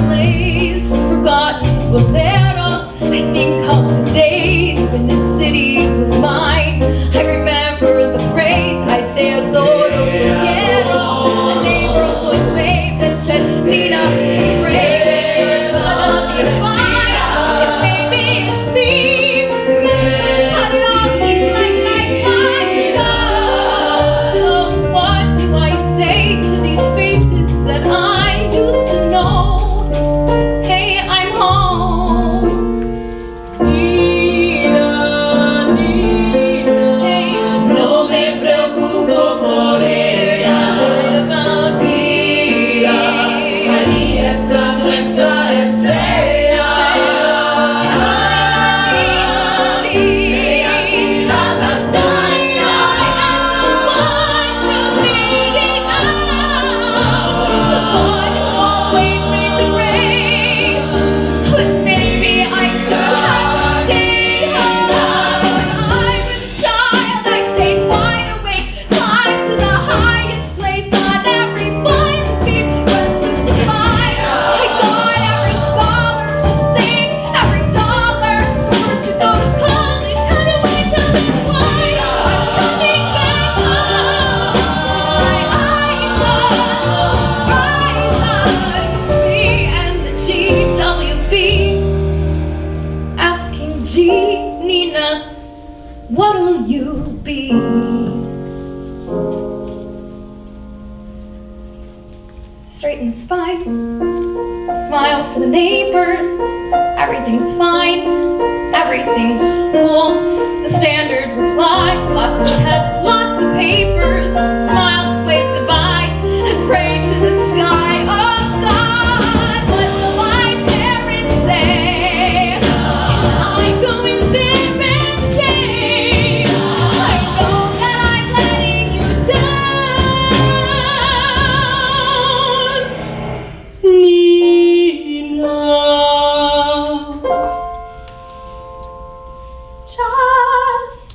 The radio plays forgotten boleros. I think of the days when this city was mine. I remember the praise I te adoro, te quiero. The neighborhood waved and said, Nina, be brave and you're gonna be fine. And maybe it's me. How did all seem like lifetime ago? So what do I say to these faces that I used to know? Hey, I'm home. Nina, Nina. Hey, No me preocupo por ella. what about me? Ahí está nuestra estrella. Ella sin la pantalla. The one who always made the grade. But maybe I should have stayed home. When I was a child, I stayed wide awake, climbed to the highest place on every fine beam, restless to find. I got every scholarship saved, every dollar. The first to go to college, how do I tell them why? I'm coming back home with my eyes on the prize. Me and the GWB asking G, Nina, what'll you be? Straighten the spine, smile for the neighbors. Everything's fine, everything's cool. The standard reply, lots of tests, lots of papers. Smile, wave goodbye, and pray to the sky. Oh God, what will my parents say? I go in there and say, I know that I'm letting you down. Nina. Just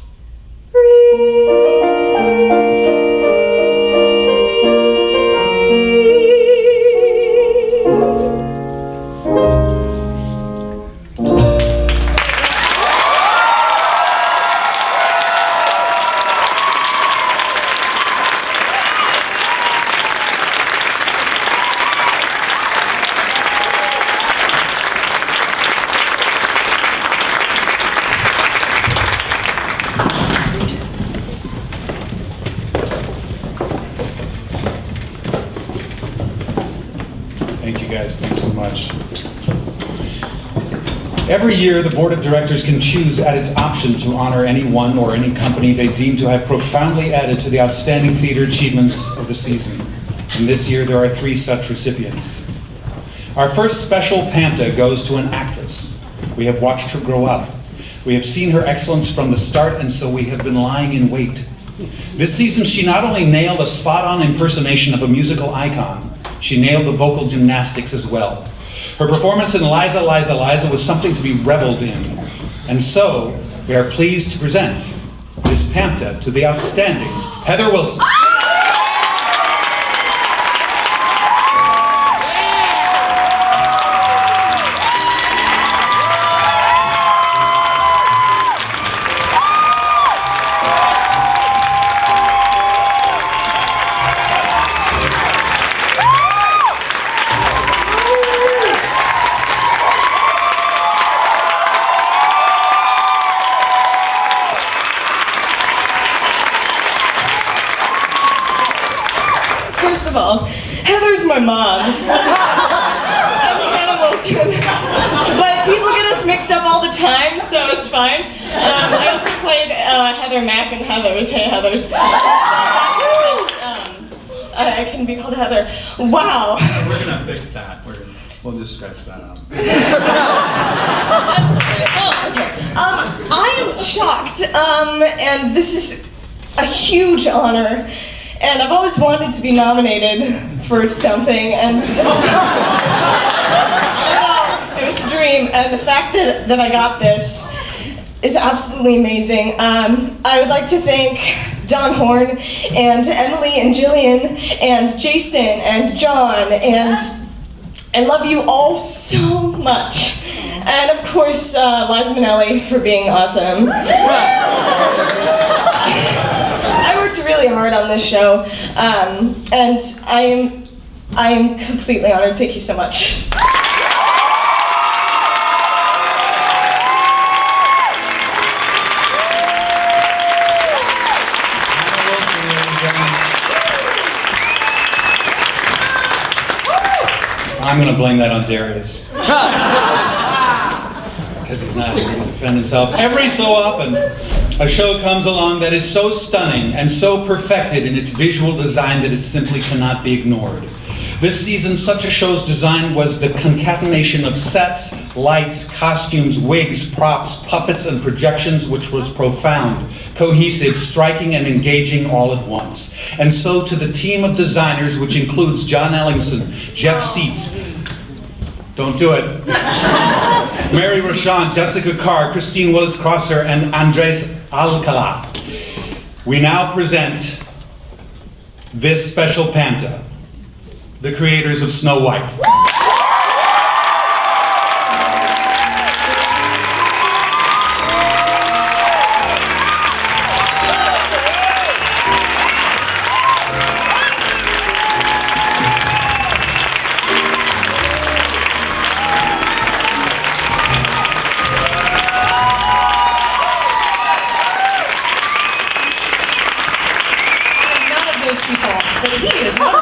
Thank you guys, thanks so much. Every year, the board of directors can choose at its option to honor anyone or any company they deem to have profoundly added to the outstanding theater achievements of the season. And this year, there are 3 such recipients. Our first special PAMTA goes to an actress. We have watched her grow up. We have seen her excellence from the start, and so we have been lying in wait. This season, she not only nailed a spot-on impersonation of a musical icon, she nailed the vocal gymnastics as well. Her performance in Liza, Liza, Liza was something to be reveled in. And so, we are pleased to present this PAMTA to the outstanding Heather Wilson. First of all, Heather's my mom. I'm Hannibal's twin. But people get us mixed up all the time, so it's fine. I also played Heather Mack and Heathers. Hey, Heathers. So I can be called Heather. Wow. We're gonna fix that. We'll just scratch that out. I am shocked, and this is a huge honor. And I've always wanted to be nominated for something, and it was a dream. And the fact that I got this is absolutely amazing. I would like to thank Don Horn and Emily and Jillian and Jason and John and I love you all so much. And of course, Liza Minnelli for being awesome. I worked really hard on this show, and I am completely honored. Thank you so much. I'm going to blame that on Darius. Because he's not able to defend himself. Every so often, a show comes along that is so stunning and so perfected in its visual design that it simply cannot be ignored. This season, such a show's design was the concatenation of sets, lights, costumes, wigs, props, puppets, and projections, which was profound, cohesive, striking, and engaging all at once. And so to the team of designers, which includes John Ellingson, Jeff Seitz, don't do it, Mary Rochon, Jessica Carr, Christine Willis-Crosser, and Andres Alcala, we now present this special PAMTA, the creators of Snow White.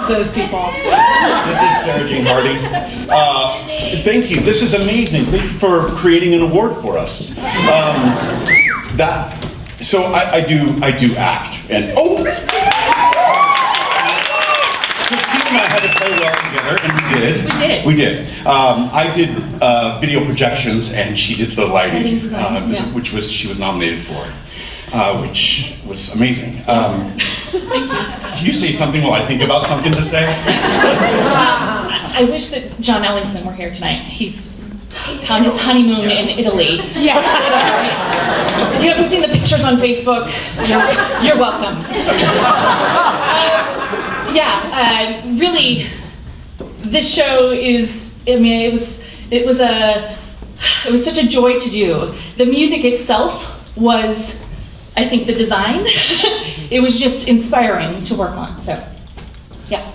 Those people. This is Sarah Jane Hardy. Thank you. This is amazing. Thank you for creating an award for us. So I do act, and Christine and I had to play well together, and we did. We did. I did video projections, and she did the lighting, which she was nominated for. Which was amazing. Can you say something while I think about something to say? I wish that John Ellingson were here tonight. He's on his honeymoon in Italy. Yeah. If you haven't seen the pictures on Facebook, you're welcome. Really, this show is. I mean, it was such a joy to do. The music itself was, I think, the design. It was just inspiring to work on, so, yeah.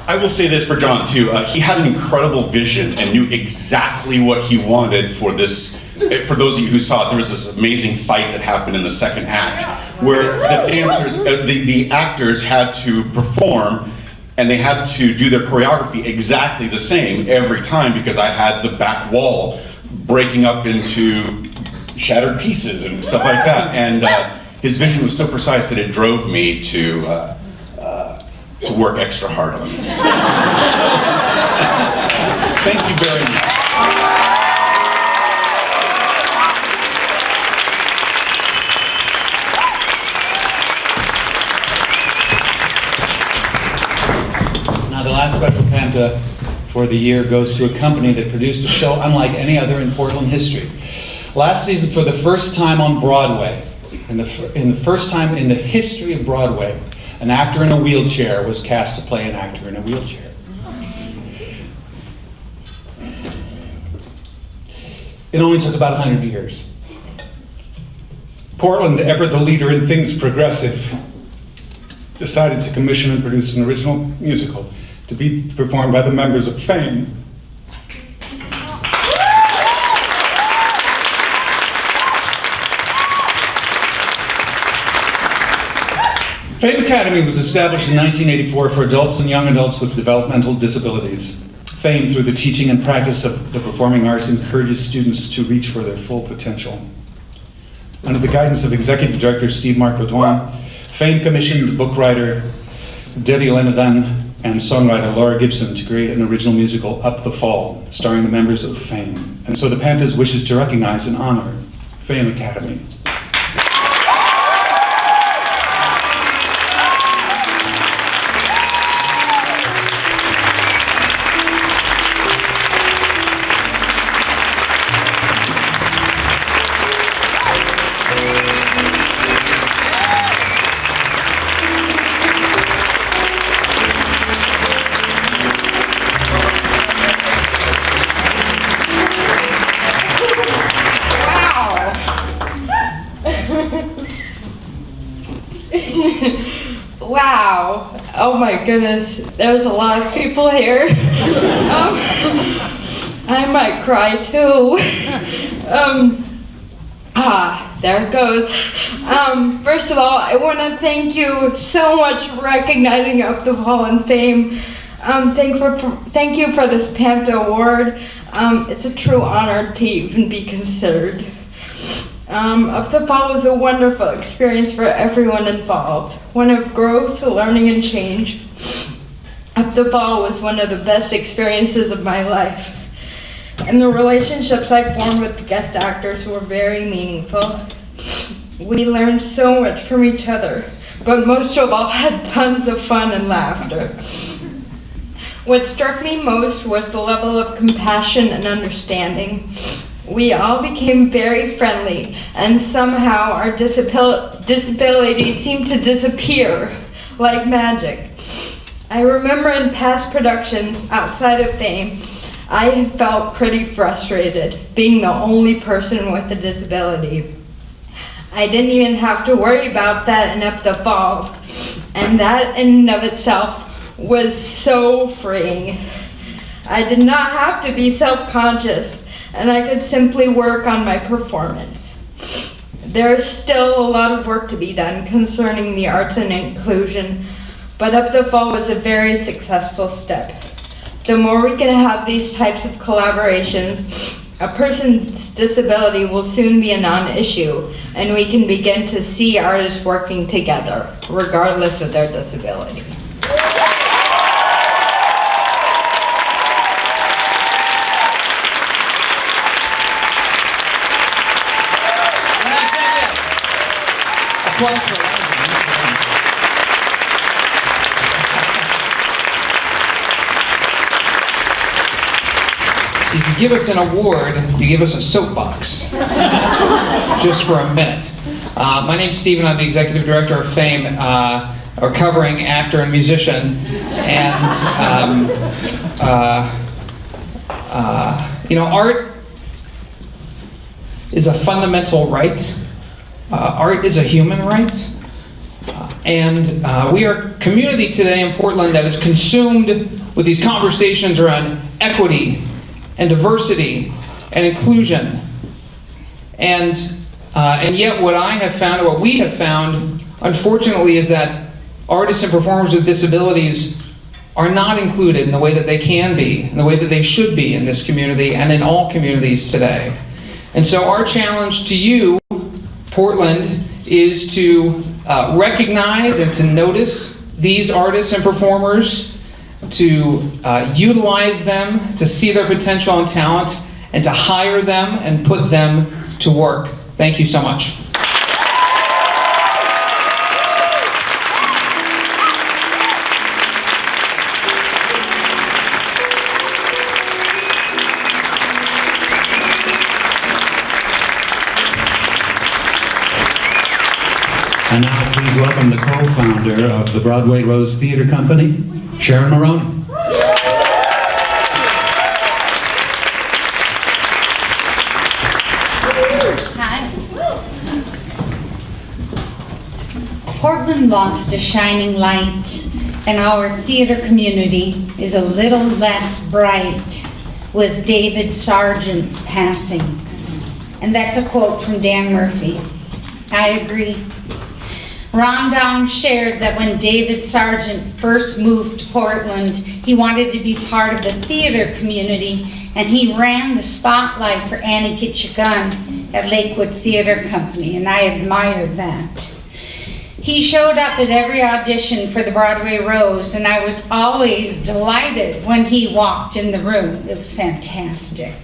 I will say this for John, too. He had an incredible vision and knew exactly what he wanted for this. For those of you who saw it, there was this amazing fight that happened in the second act, where the dancers, the actors had to perform, and they had to do their choreography exactly the same every time, because I had the back wall breaking up into shattered pieces and stuff like that. And his vision was so precise that it drove me to work extra hard on it. So, thank you very much. Now the last special PAMTA for the year goes to a company that produced a show unlike any other in Portland history. Last season, for the first time on Broadway, in the first time in the history of Broadway, an actor in a wheelchair was cast to play an actor in a wheelchair. It only took about 100 years. Portland, ever the leader in things progressive, decided to commission and produce an original musical to be performed by the members of Fame. Fame Academy was established in 1984 for adults and young adults with developmental disabilities. Fame, through the teaching and practice of the performing arts, encourages students to reach for their full potential. Under the guidance of Executive Director Steve-Marc Baudouin, Fame commissioned book writer Debbie Lenadan and songwriter Laura Gibson to create an original musical, Up the Fall, starring the members of Fame. And so the PAMTAs wishes to recognize and honor Fame Academy. Wow. Oh my goodness. There's a lot of people here. I might cry too. There it goes. First of all, I want to thank you so much for recognizing Up the Fall and Fame. Thank you for this PAMTA award. It's a true honor to even be considered. Up the Fall was a wonderful experience for everyone involved. One of growth, learning, and change. Up the Fall was one of the best experiences of my life. And the relationships I formed with the guest actors were very meaningful. We learned so much from each other, but most of all had tons of fun and laughter. What struck me most was the level of compassion and understanding. We all became very friendly, and somehow our disabilities seemed to disappear like magic. I remember in past productions outside of Fame, I have felt pretty frustrated being the only person with a disability. I didn't even have to worry about that in Up the Fall, and that in and of itself was so freeing. I did not have to be self-conscious, and I could simply work on my performance. There's still a lot of work to be done concerning the arts and inclusion, but Up the Fall was a very successful step. The more we can have these types of collaborations, a person's disability will soon be a non-issue, and we can begin to see artists working together, regardless of their disability. Applause for Elijah. So if you give us an award, you give us a soapbox. Just for a minute. My name's Stephen, I'm the Executive Director of Fame, a recovering actor and musician. And, art is a fundamental right. Art is a human right. And we are a community today in Portland that is consumed with these conversations around equity and diversity and inclusion. And yet what I have found, or what we have found, unfortunately, is that artists and performers with disabilities are not included in the way that they can be, in the way that they should be in this community and in all communities today. And so our challenge to you, Portland, is to recognize and to notice these artists and performers, to utilize them, to see their potential and talent, and to hire them and put them to work. Thank you so much. And now please welcome the co-founder of the Broadway Rose Theater Company, Sharon Maroney. Hi. Portland lost a shining light, and our theater community is a little less bright with David Sargent's passing. And that's a quote from Dan Murphy. I agree. Rondon shared that when David Sargent first moved to Portland, he wanted to be part of the theater community, and he ran the spotlight for Annie Get Your Gun at Lakewood Theater Company, and I admired that. He showed up at every audition for the Broadway Rose, and I was always delighted when he walked in the room. It was fantastic.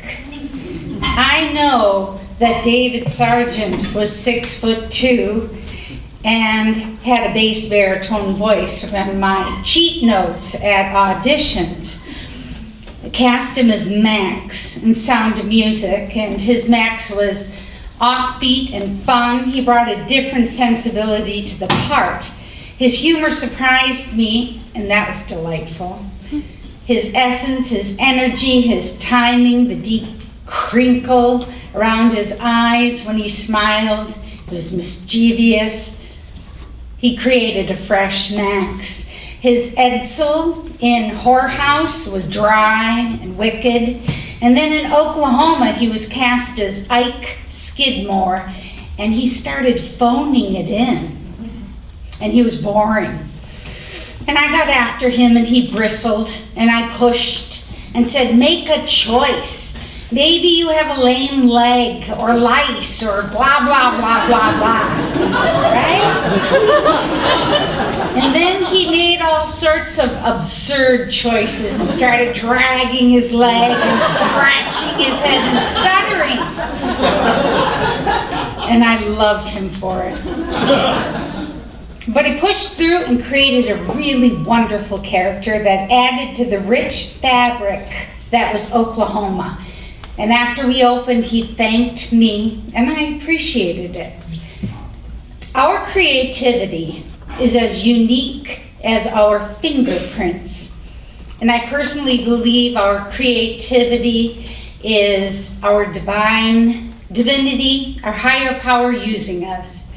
I know that David Sargent was 6'2" and had a bass baritone voice from my cheat notes at auditions. I cast him as Max in Sound of Music, and his Max was offbeat and fun. He brought a different sensibility to the part. His humor surprised me, and that was delightful. His essence, his energy, his timing, the deep crinkle around his eyes when he smiled, it was mischievous. He created a fresh Max. His Edsel in Whorehouse was dry and wicked. And then in Oklahoma, he was cast as Ike Skidmore, and he started phoning it in. And he was boring. And I got after him, and he bristled, and I pushed and said, make a choice. Maybe you have a lame leg or lice or blah, blah, blah, blah, blah, right? And then he made all sorts of absurd choices and started dragging his leg and scratching his head and stuttering. And I loved him for it. But he pushed through and created a really wonderful character that added to the rich fabric that was Oklahoma. And after we opened, he thanked me, and I appreciated it. Our creativity is as unique as our fingerprints. And I personally believe our creativity is our divinity, our higher power using us.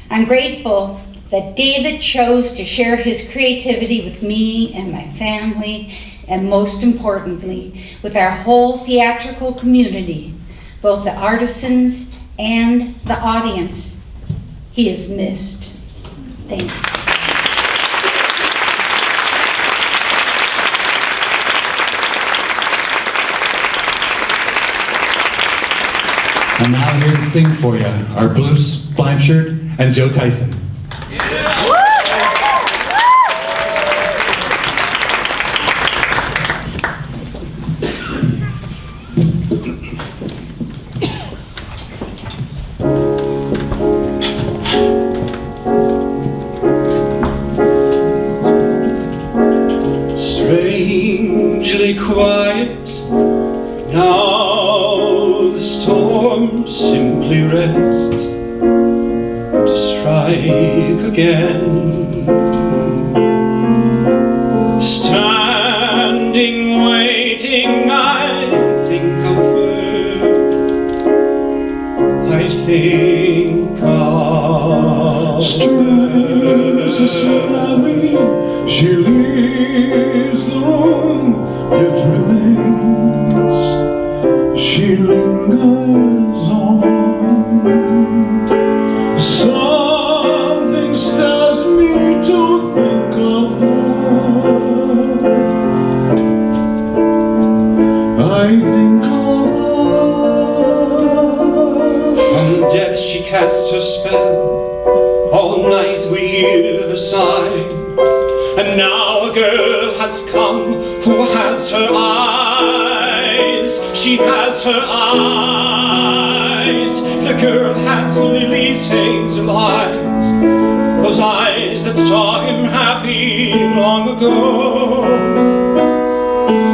I'm grateful that David chose to share his creativity with me and my family, and most importantly, with our whole theatrical community, both the artisans and the audience. He is missed. Thanks. And now here to sing for you are Bruce Blanchard and Joe Tyson. Strangely quiet, now the storm simply rests to strike again. Standing, waiting, I think of her. I think of Streams are so heavy, she leaves the room, yet remains. She lingers on. Something stirs me to think of her. I think of her. From death she casts her spell. All night we hear her sighs. And now a girl has come who has her eyes. She has her eyes. The girl has Lily's hazel eyes. Those eyes that saw him happy long ago.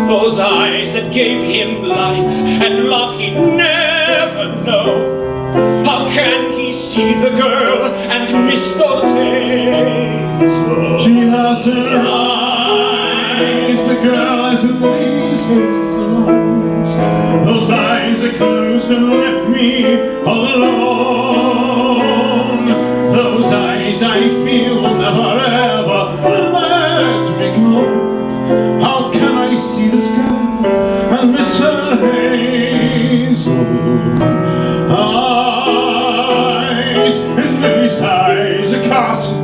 Those eyes that gave him life and love he'd never know. How can he see the girl and miss those hazel? She has her eyes, the girl has these hazel eyes. Those eyes are closed and left me all alone. Those eyes I feel will never ever let me go. How can I see this girl and miss her hazel eyes? In Lily's eyes, a castle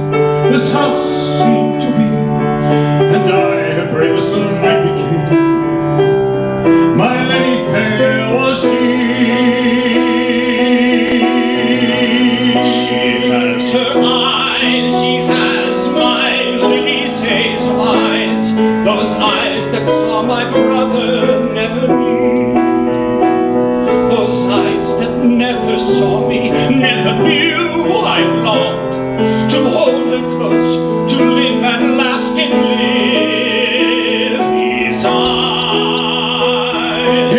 this house seemed to be, and I, a brave son, I became. My lady fair was she. She has her eyes, she has my lily's hazel eyes, those eyes that saw my brother never be, those eyes that never saw me, never knew I longed to hold her close, to live at last in Lily's eyes.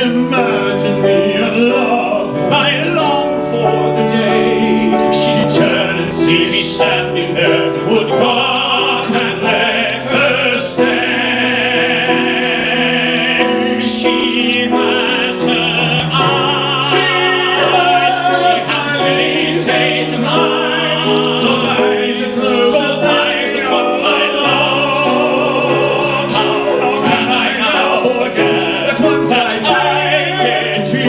Imagine me in love, I long for the day she'd turn and see me standing there. Would God had let her stay. She has her eyes, she has Lily's hazel eyes, those eyes that once I loved. How can I now forget that once I dared to be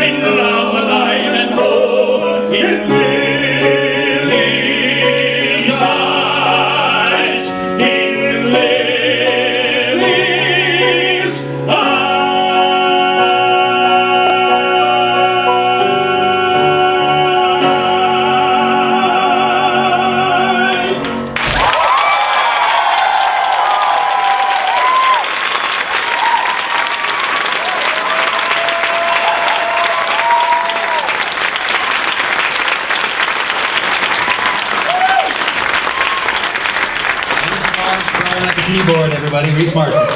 in love, alive and whole, in Lily's eyes, in Lily's eyes. At the keyboard, everybody. Reese Marshall.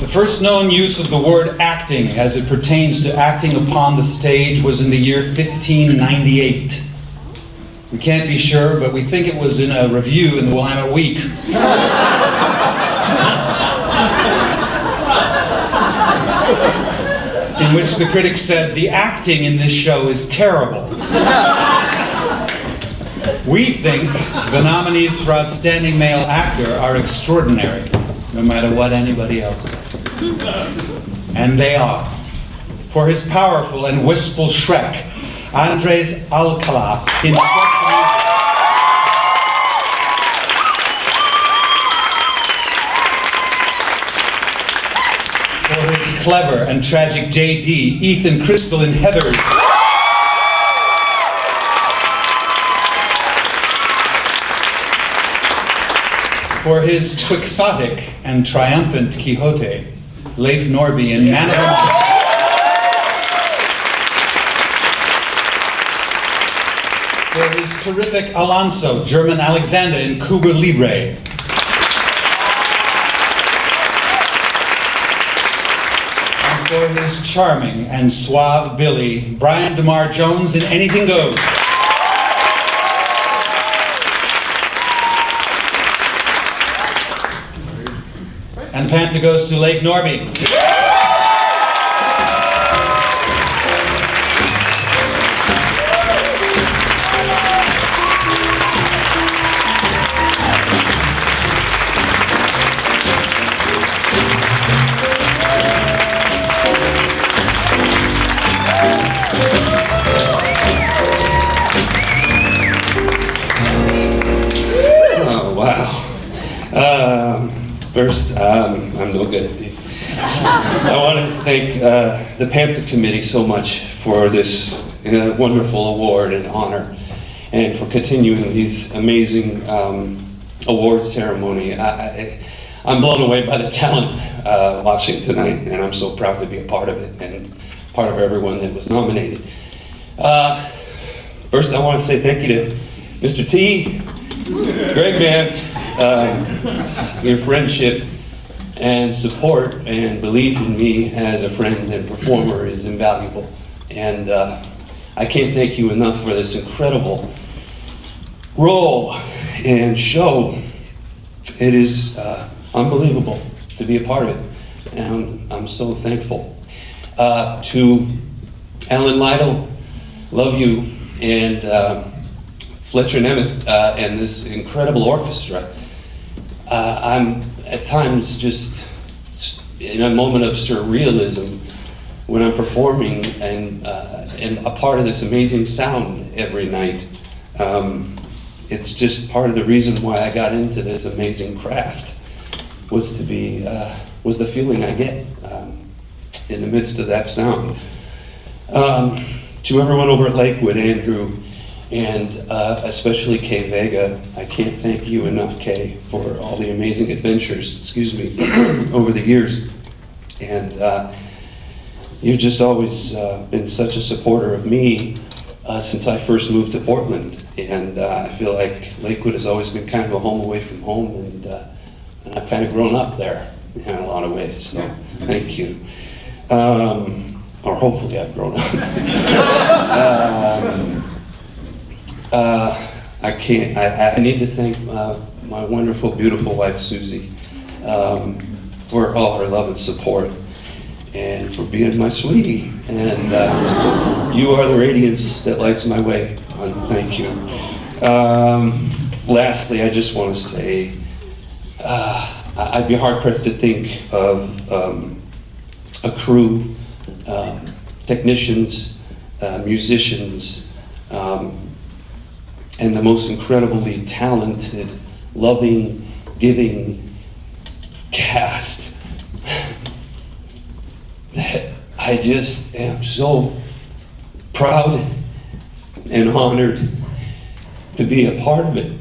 The first known use of the word acting as it pertains to acting upon the stage was in the year 1598. We can't be sure, but we think it was in a review in the Willamette Week. In which the critics said, the acting in this show is terrible. We think the nominees for Outstanding Male Actor are extraordinary, no matter what anybody else says. And they are. For his powerful and wistful Shrek, Andres Alcala in Shrek the Musical. For his clever and tragic JD, Ethan Crystal in Heathers. For his quixotic and triumphant Quixote, Leif Norby in Man of the Month. For his terrific Alonso, German Alexander in Cuba Libre. And for his charming and suave Billy, Brian DeMar Jones in Anything Goes. And the PAMTA goes to Leif Norby. Oh, wow. First, I'm no good at these. I want to thank the PAMTA committee so much for this wonderful award and honor, and for continuing these amazing award ceremony. I'm blown away by the talent watching tonight, and I'm so proud to be a part of it and part of everyone that was nominated. First, I want to say thank you to Mr. T. Great man. Your friendship and support and belief in me as a friend and performer is invaluable. And I can't thank you enough for this incredible role and show. It is unbelievable to be a part of it. And I'm so thankful. To Alan Lytle, love you, and Fletcher Nemeth and this incredible orchestra. I'm at times just in a moment of surrealism when I'm performing and a part of this amazing sound every night. It's just part of the reason why I got into this amazing craft, was the feeling I get in the midst of that sound. To everyone over at Lakewood, Andrew, and especially Kay Vega, I can't thank you enough, Kay, for all the amazing adventures, over the years. And you've just always been such a supporter of me since I first moved to Portland. And I feel like Lakewood has always been kind of a home away from home, and I've kind of grown up there in a lot of ways, so thank you. Or hopefully I've grown up. I need to thank my wonderful, beautiful wife, Susie, for all her love and support, and for being my sweetie. And you are the radiance that lights my way, and thank you. Lastly, I just want to say, I'd be hard-pressed to think of a crew, technicians, musicians, and the most incredibly talented, loving, giving cast that I just am so proud and honored to be a part of it.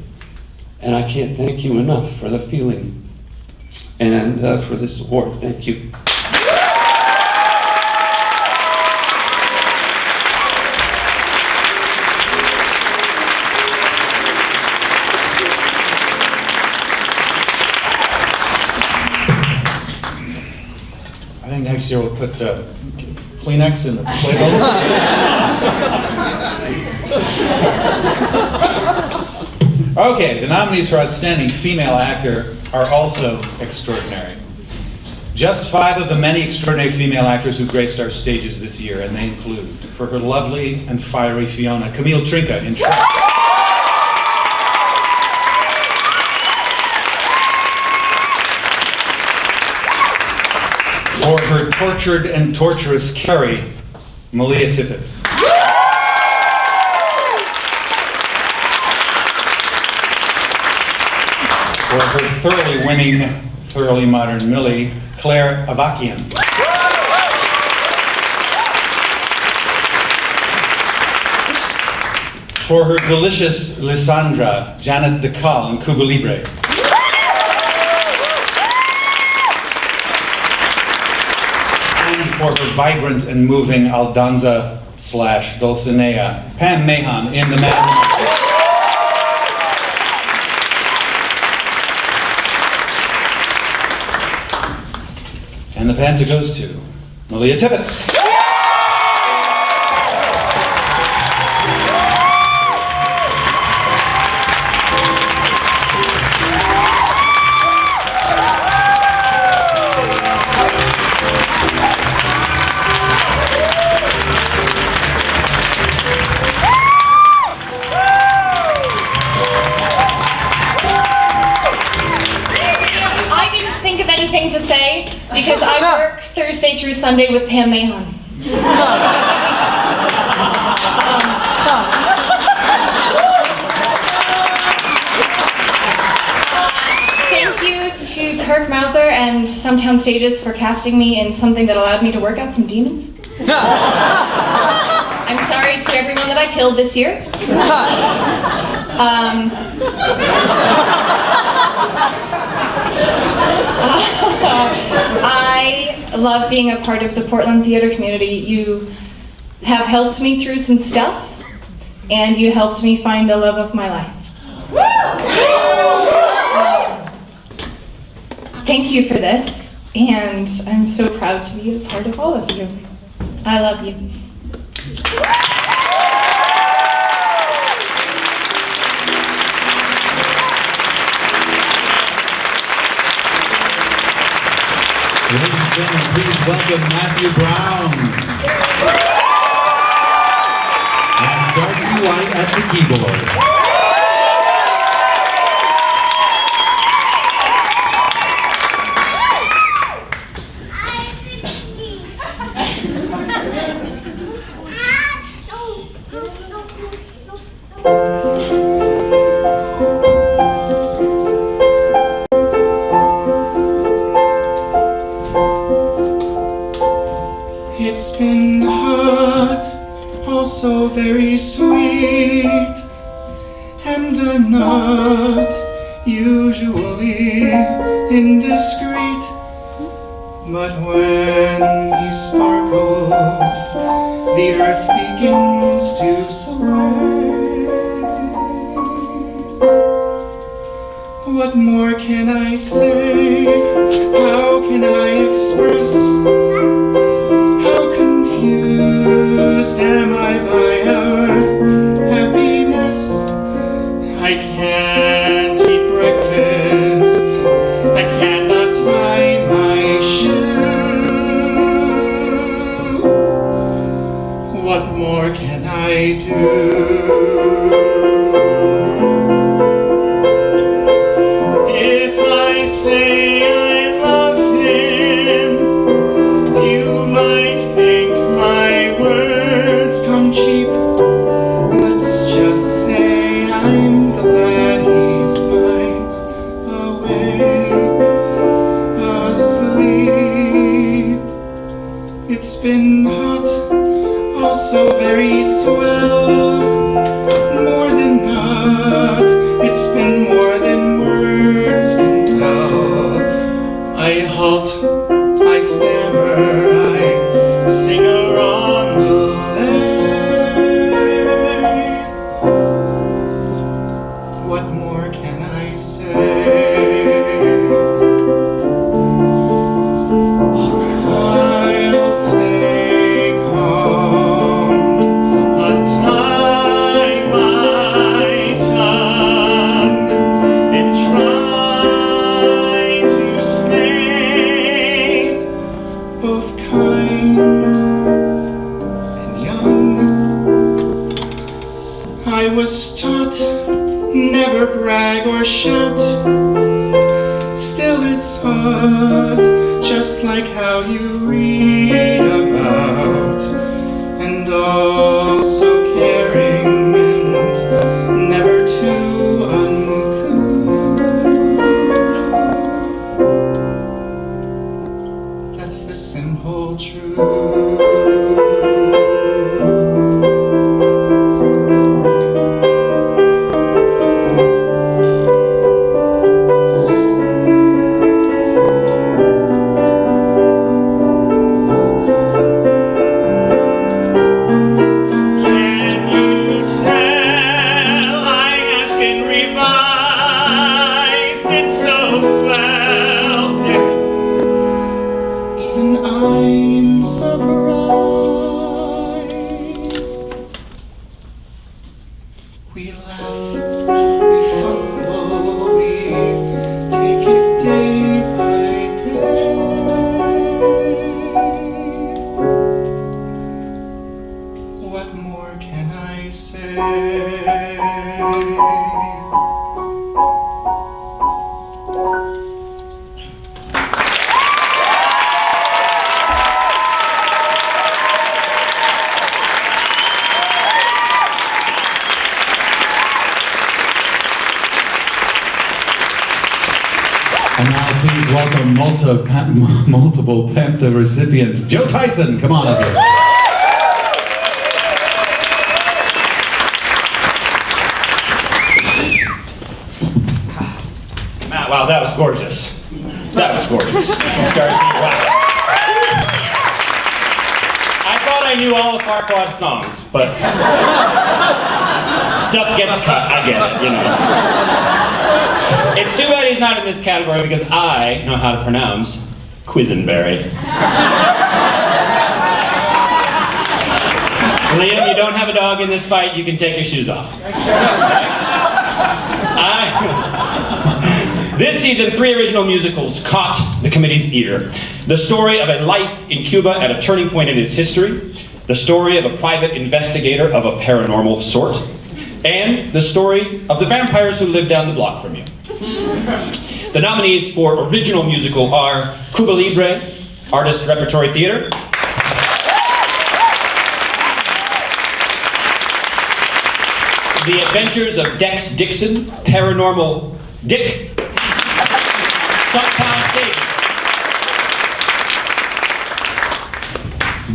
And I can't thank you enough for the feeling and for this award. Thank you. I think next year we'll put Kleenex in the playbook. Okay, the nominees for Outstanding Female Actor are also extraordinary. Just 5 of the many extraordinary female actors who graced our stages this year, and they include, for her lovely and fiery Fiona, Camille Trinka in Shrek. For her tortured and torturous Carrie, Malia Tippett. For her thoroughly winning, thoroughly modern Millie, Claire Avakian. For her delicious Lysandra, Janet DeCal in Cuba Libre. And for her vibrant and moving Aldonza/Dulcinea, Pam Mahon in The Mad Monster. And the PAMTA goes to Malia Tippett. To say, because I work Thursday through Sunday with Pam Mahon. Thank you to Kirk Mauser and Stumptown Stages for casting me in something that allowed me to work out some demons. I'm sorry to everyone that I killed this year. I love being a part of the Portland theater community. You have helped me through some stuff, and you helped me find the love of my life. Thank you for this, and I'm so proud to be a part of all of you. I love you. Ladies and gentlemen, please welcome Matthew Brown and Darcy White at the keyboard. very sweet, and I'm not usually indiscreet, but when he sparkles, the earth begins to sway. What more can I say? How can I express how confused am I by our happiness? I can't eat breakfast, I cannot tie my shoe. What more can I do? If I say I love him, you might think my words come cheap. Let's just say I'm glad he's mine, awake, asleep. It's been hot, also very swell, more than not. It's been more than words can tell. I halt, I stammer, I sing a roundelay. What more can I say? I'll stay calm, untie my tongue, and try to stay both kind and young. I was taught never brag or shout, still it's hard, just like how you read about, and also caring and never too uncouth. That's the simple truth. I'm surprised. We laugh, we fumble, we take it day by day. What more can I say? And now please welcome multiple PAMTA recipient, Joe Tyson. Come on up here. Matt, wow, that was gorgeous. That was gorgeous. Darcy, wow. I thought I knew all of Farquaad's songs, but stuff gets cut, I get it, you know. It's too bad he's not in this category because I know how to pronounce Quisenberry. Liam, you don't have a dog in this fight, you can take your shoes off. This season, 3 original musicals caught the committee's ear. The story of a life in Cuba at a turning point in its history, the story of a private investigator of a paranormal sort, and the story of the vampires who live down the block from you. The nominees for original musical are Cuba Libre, Artist Repertory Theater, The Adventures of Dex Dixon, Paranormal Dick, Stumptown Stage,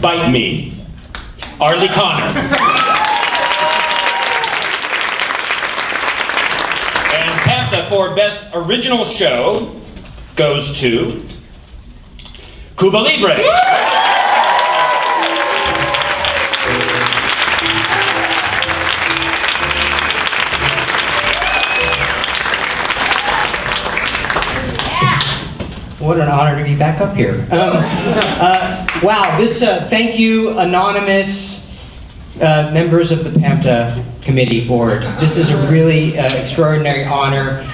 Bite Me, Arlie Connor, for Best Original Show goes to Cuba Libre. What an honor to be back up here. Wow, this, thank you, anonymous members of the PAMTA committee board. This is a really extraordinary honor.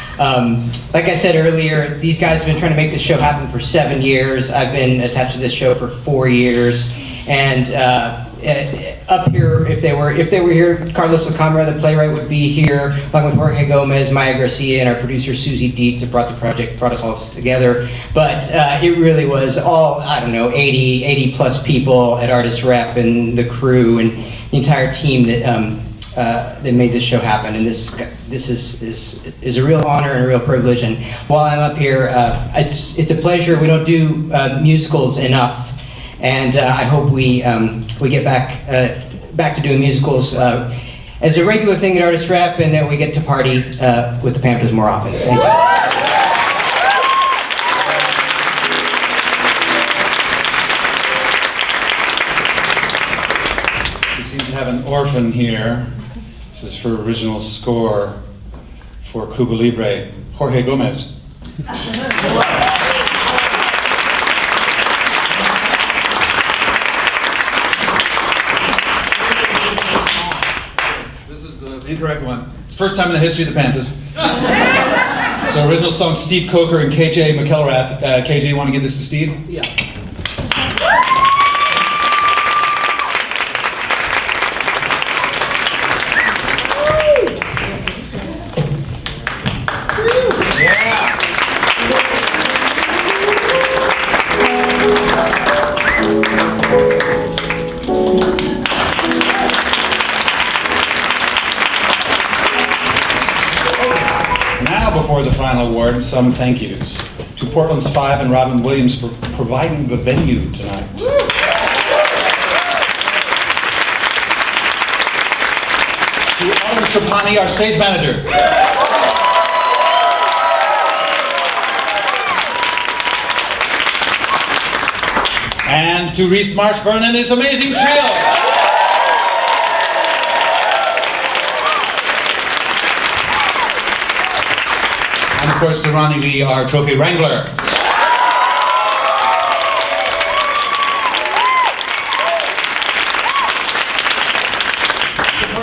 Like I said earlier, these guys have been trying to make this show happen for 7 years. I've been attached to this show for 4 years. And up here, if they were here, Carlos Lacamera, the playwright, would be here, along with Jorge Gomez, Maya Garcia, and our producer Susie Dietz that brought us all together. But it really was all, I don't know, 80 plus people at Artist Rep and the crew and the entire team that made this show happen. And this is a real honor and a real privilege. And while I'm up here, it's a pleasure. We don't do musicals enough. And I hope we get back to doing musicals as a regular thing at Artist Rep, and that we get to party with the PAMTAs more often. Thank you. We seem to have an orphan here. This is for original score for Cuba Libre, Jorge Gomez. Incorrect one. It's the first time in the history of the PAMTAs. So original song, Steve Coker and KJ McElrath. KJ, you want to give this to Steve? Yeah. Before the final award, some thank yous to Portland's 5 and Robin Williams for providing the venue tonight. To Autumn Trapani, our stage manager. And to Reese Marshburn and his amazing trio. And of course to Ronnie Lee, our trophy wrangler.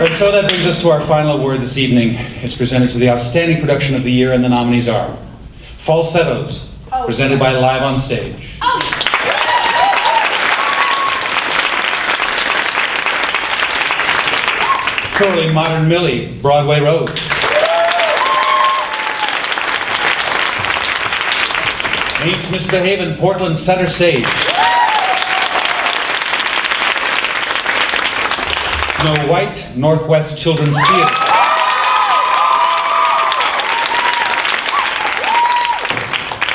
And so that brings us to our final award this evening. It's presented to the outstanding production of the year, and the nominees are Falsettos, presented by Live on Stage. Thoroughly Modern Millie, Broadway Road. Ain't Misbehavin', Portland Center Stage. Snow White, Northwest Children's Theater.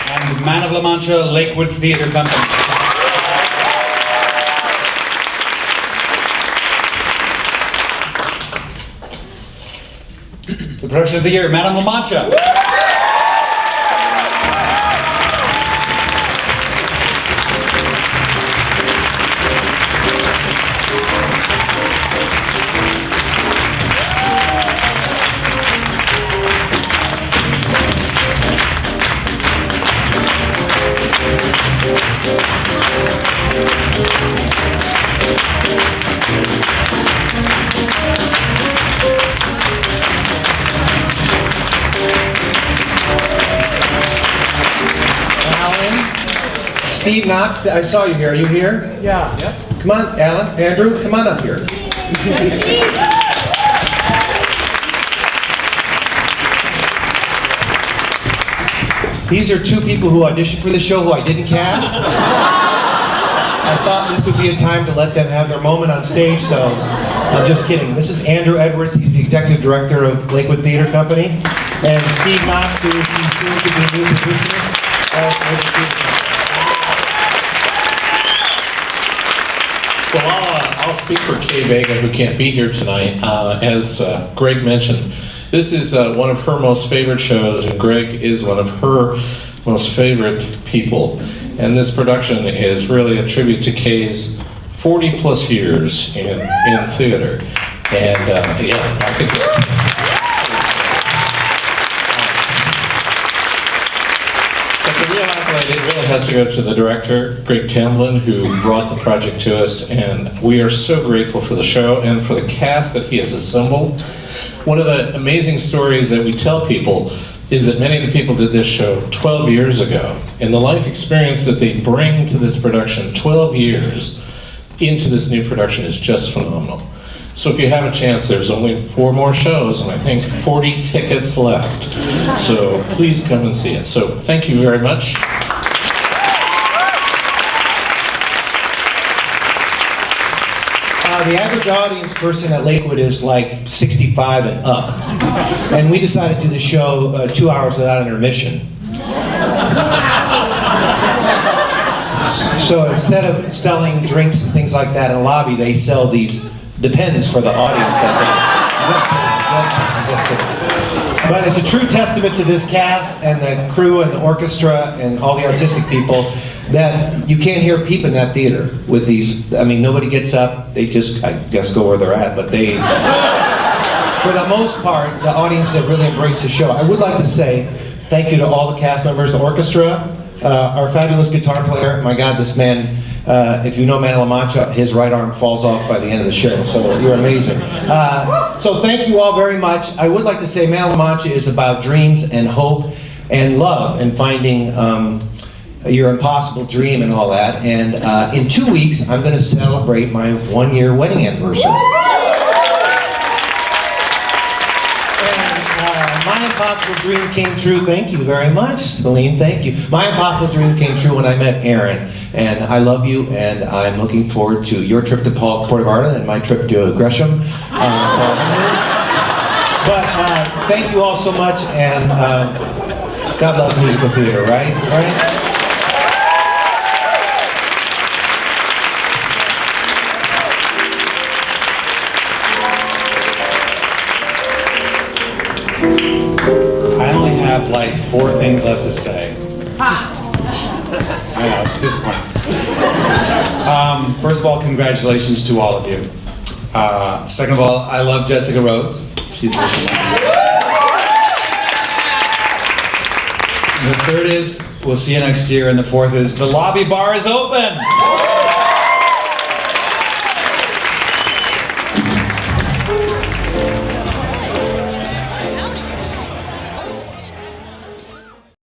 And Man of La Mancha, Lakewood Theater Company. The production of the year, Man of La Mancha. Steve Knox, I saw you here. Are you here? Yeah. Yep. Come on, Alan, Andrew, come on up here. These are two people who auditioned for the show who I didn't cast. I thought this would be a time to let them have their moment on stage, so I'm just kidding. This is Andrew Edwards. He's the executive director of Lakewood Theater Company. And Steve Knox, who is the soon-to-be new producer of Lakewood Theater Company. Well, I'll speak for Kay Vega, who can't be here tonight. As Greg mentioned, This is one of her most favorite shows, and Greg is one of her most favorite people. And this production is really a tribute to Kay's 40 plus years in theater. And yeah, I think it's... It really has to go to the director, Greg Tamblyn, who brought the project to us, and we are so grateful for the show and for the cast that he has assembled. One of the amazing stories that we tell people is that many of the people did this show 12 years ago, and the life experience that they bring to this production 12 years into this new production is just phenomenal. So if you have a chance, there's only 4 more shows, and I think 40 tickets left. So please come and see it. So thank you very much. The average audience person at Lakewood is like 65 and up. And we decided to do the show 2 hours without intermission. So instead of selling drinks and things like that in the lobby, they sell these Depends for the audience that day. Just kidding. But it's a true testament to this cast and the crew and the orchestra and all the artistic people that you can't hear peep in that theater with these. I mean, nobody gets up. They just, I guess, go where they're at. But they, for the most part, the audience have really embraced the show. I would like to say thank you to all the cast members, the orchestra, our fabulous guitar player. My God, this man. If you know Man La Mancha, his right arm falls off by the end of the show, so you're amazing. So thank you all very much. I would like to say Man La Mancha is about dreams and hope and love and finding your impossible dream and all that. And in 2 weeks, I'm going to celebrate my 1-year wedding anniversary. My impossible dream came true. Thank you very much, Celine. Thank you. My impossible dream came true when I met Aaron. And I love you, and I'm looking forward to your trip to Puerto Vallarta and my trip to Gresham. But thank you all so much, and God loves musical theater, right? Right? I only have like 4 things left to say. I know, it's disappointing. First of all, congratulations to all of you. Second of all, I love Jessica Rhodes. She's listening. And the third is, we'll see you next year. And the fourth is, the lobby bar is open!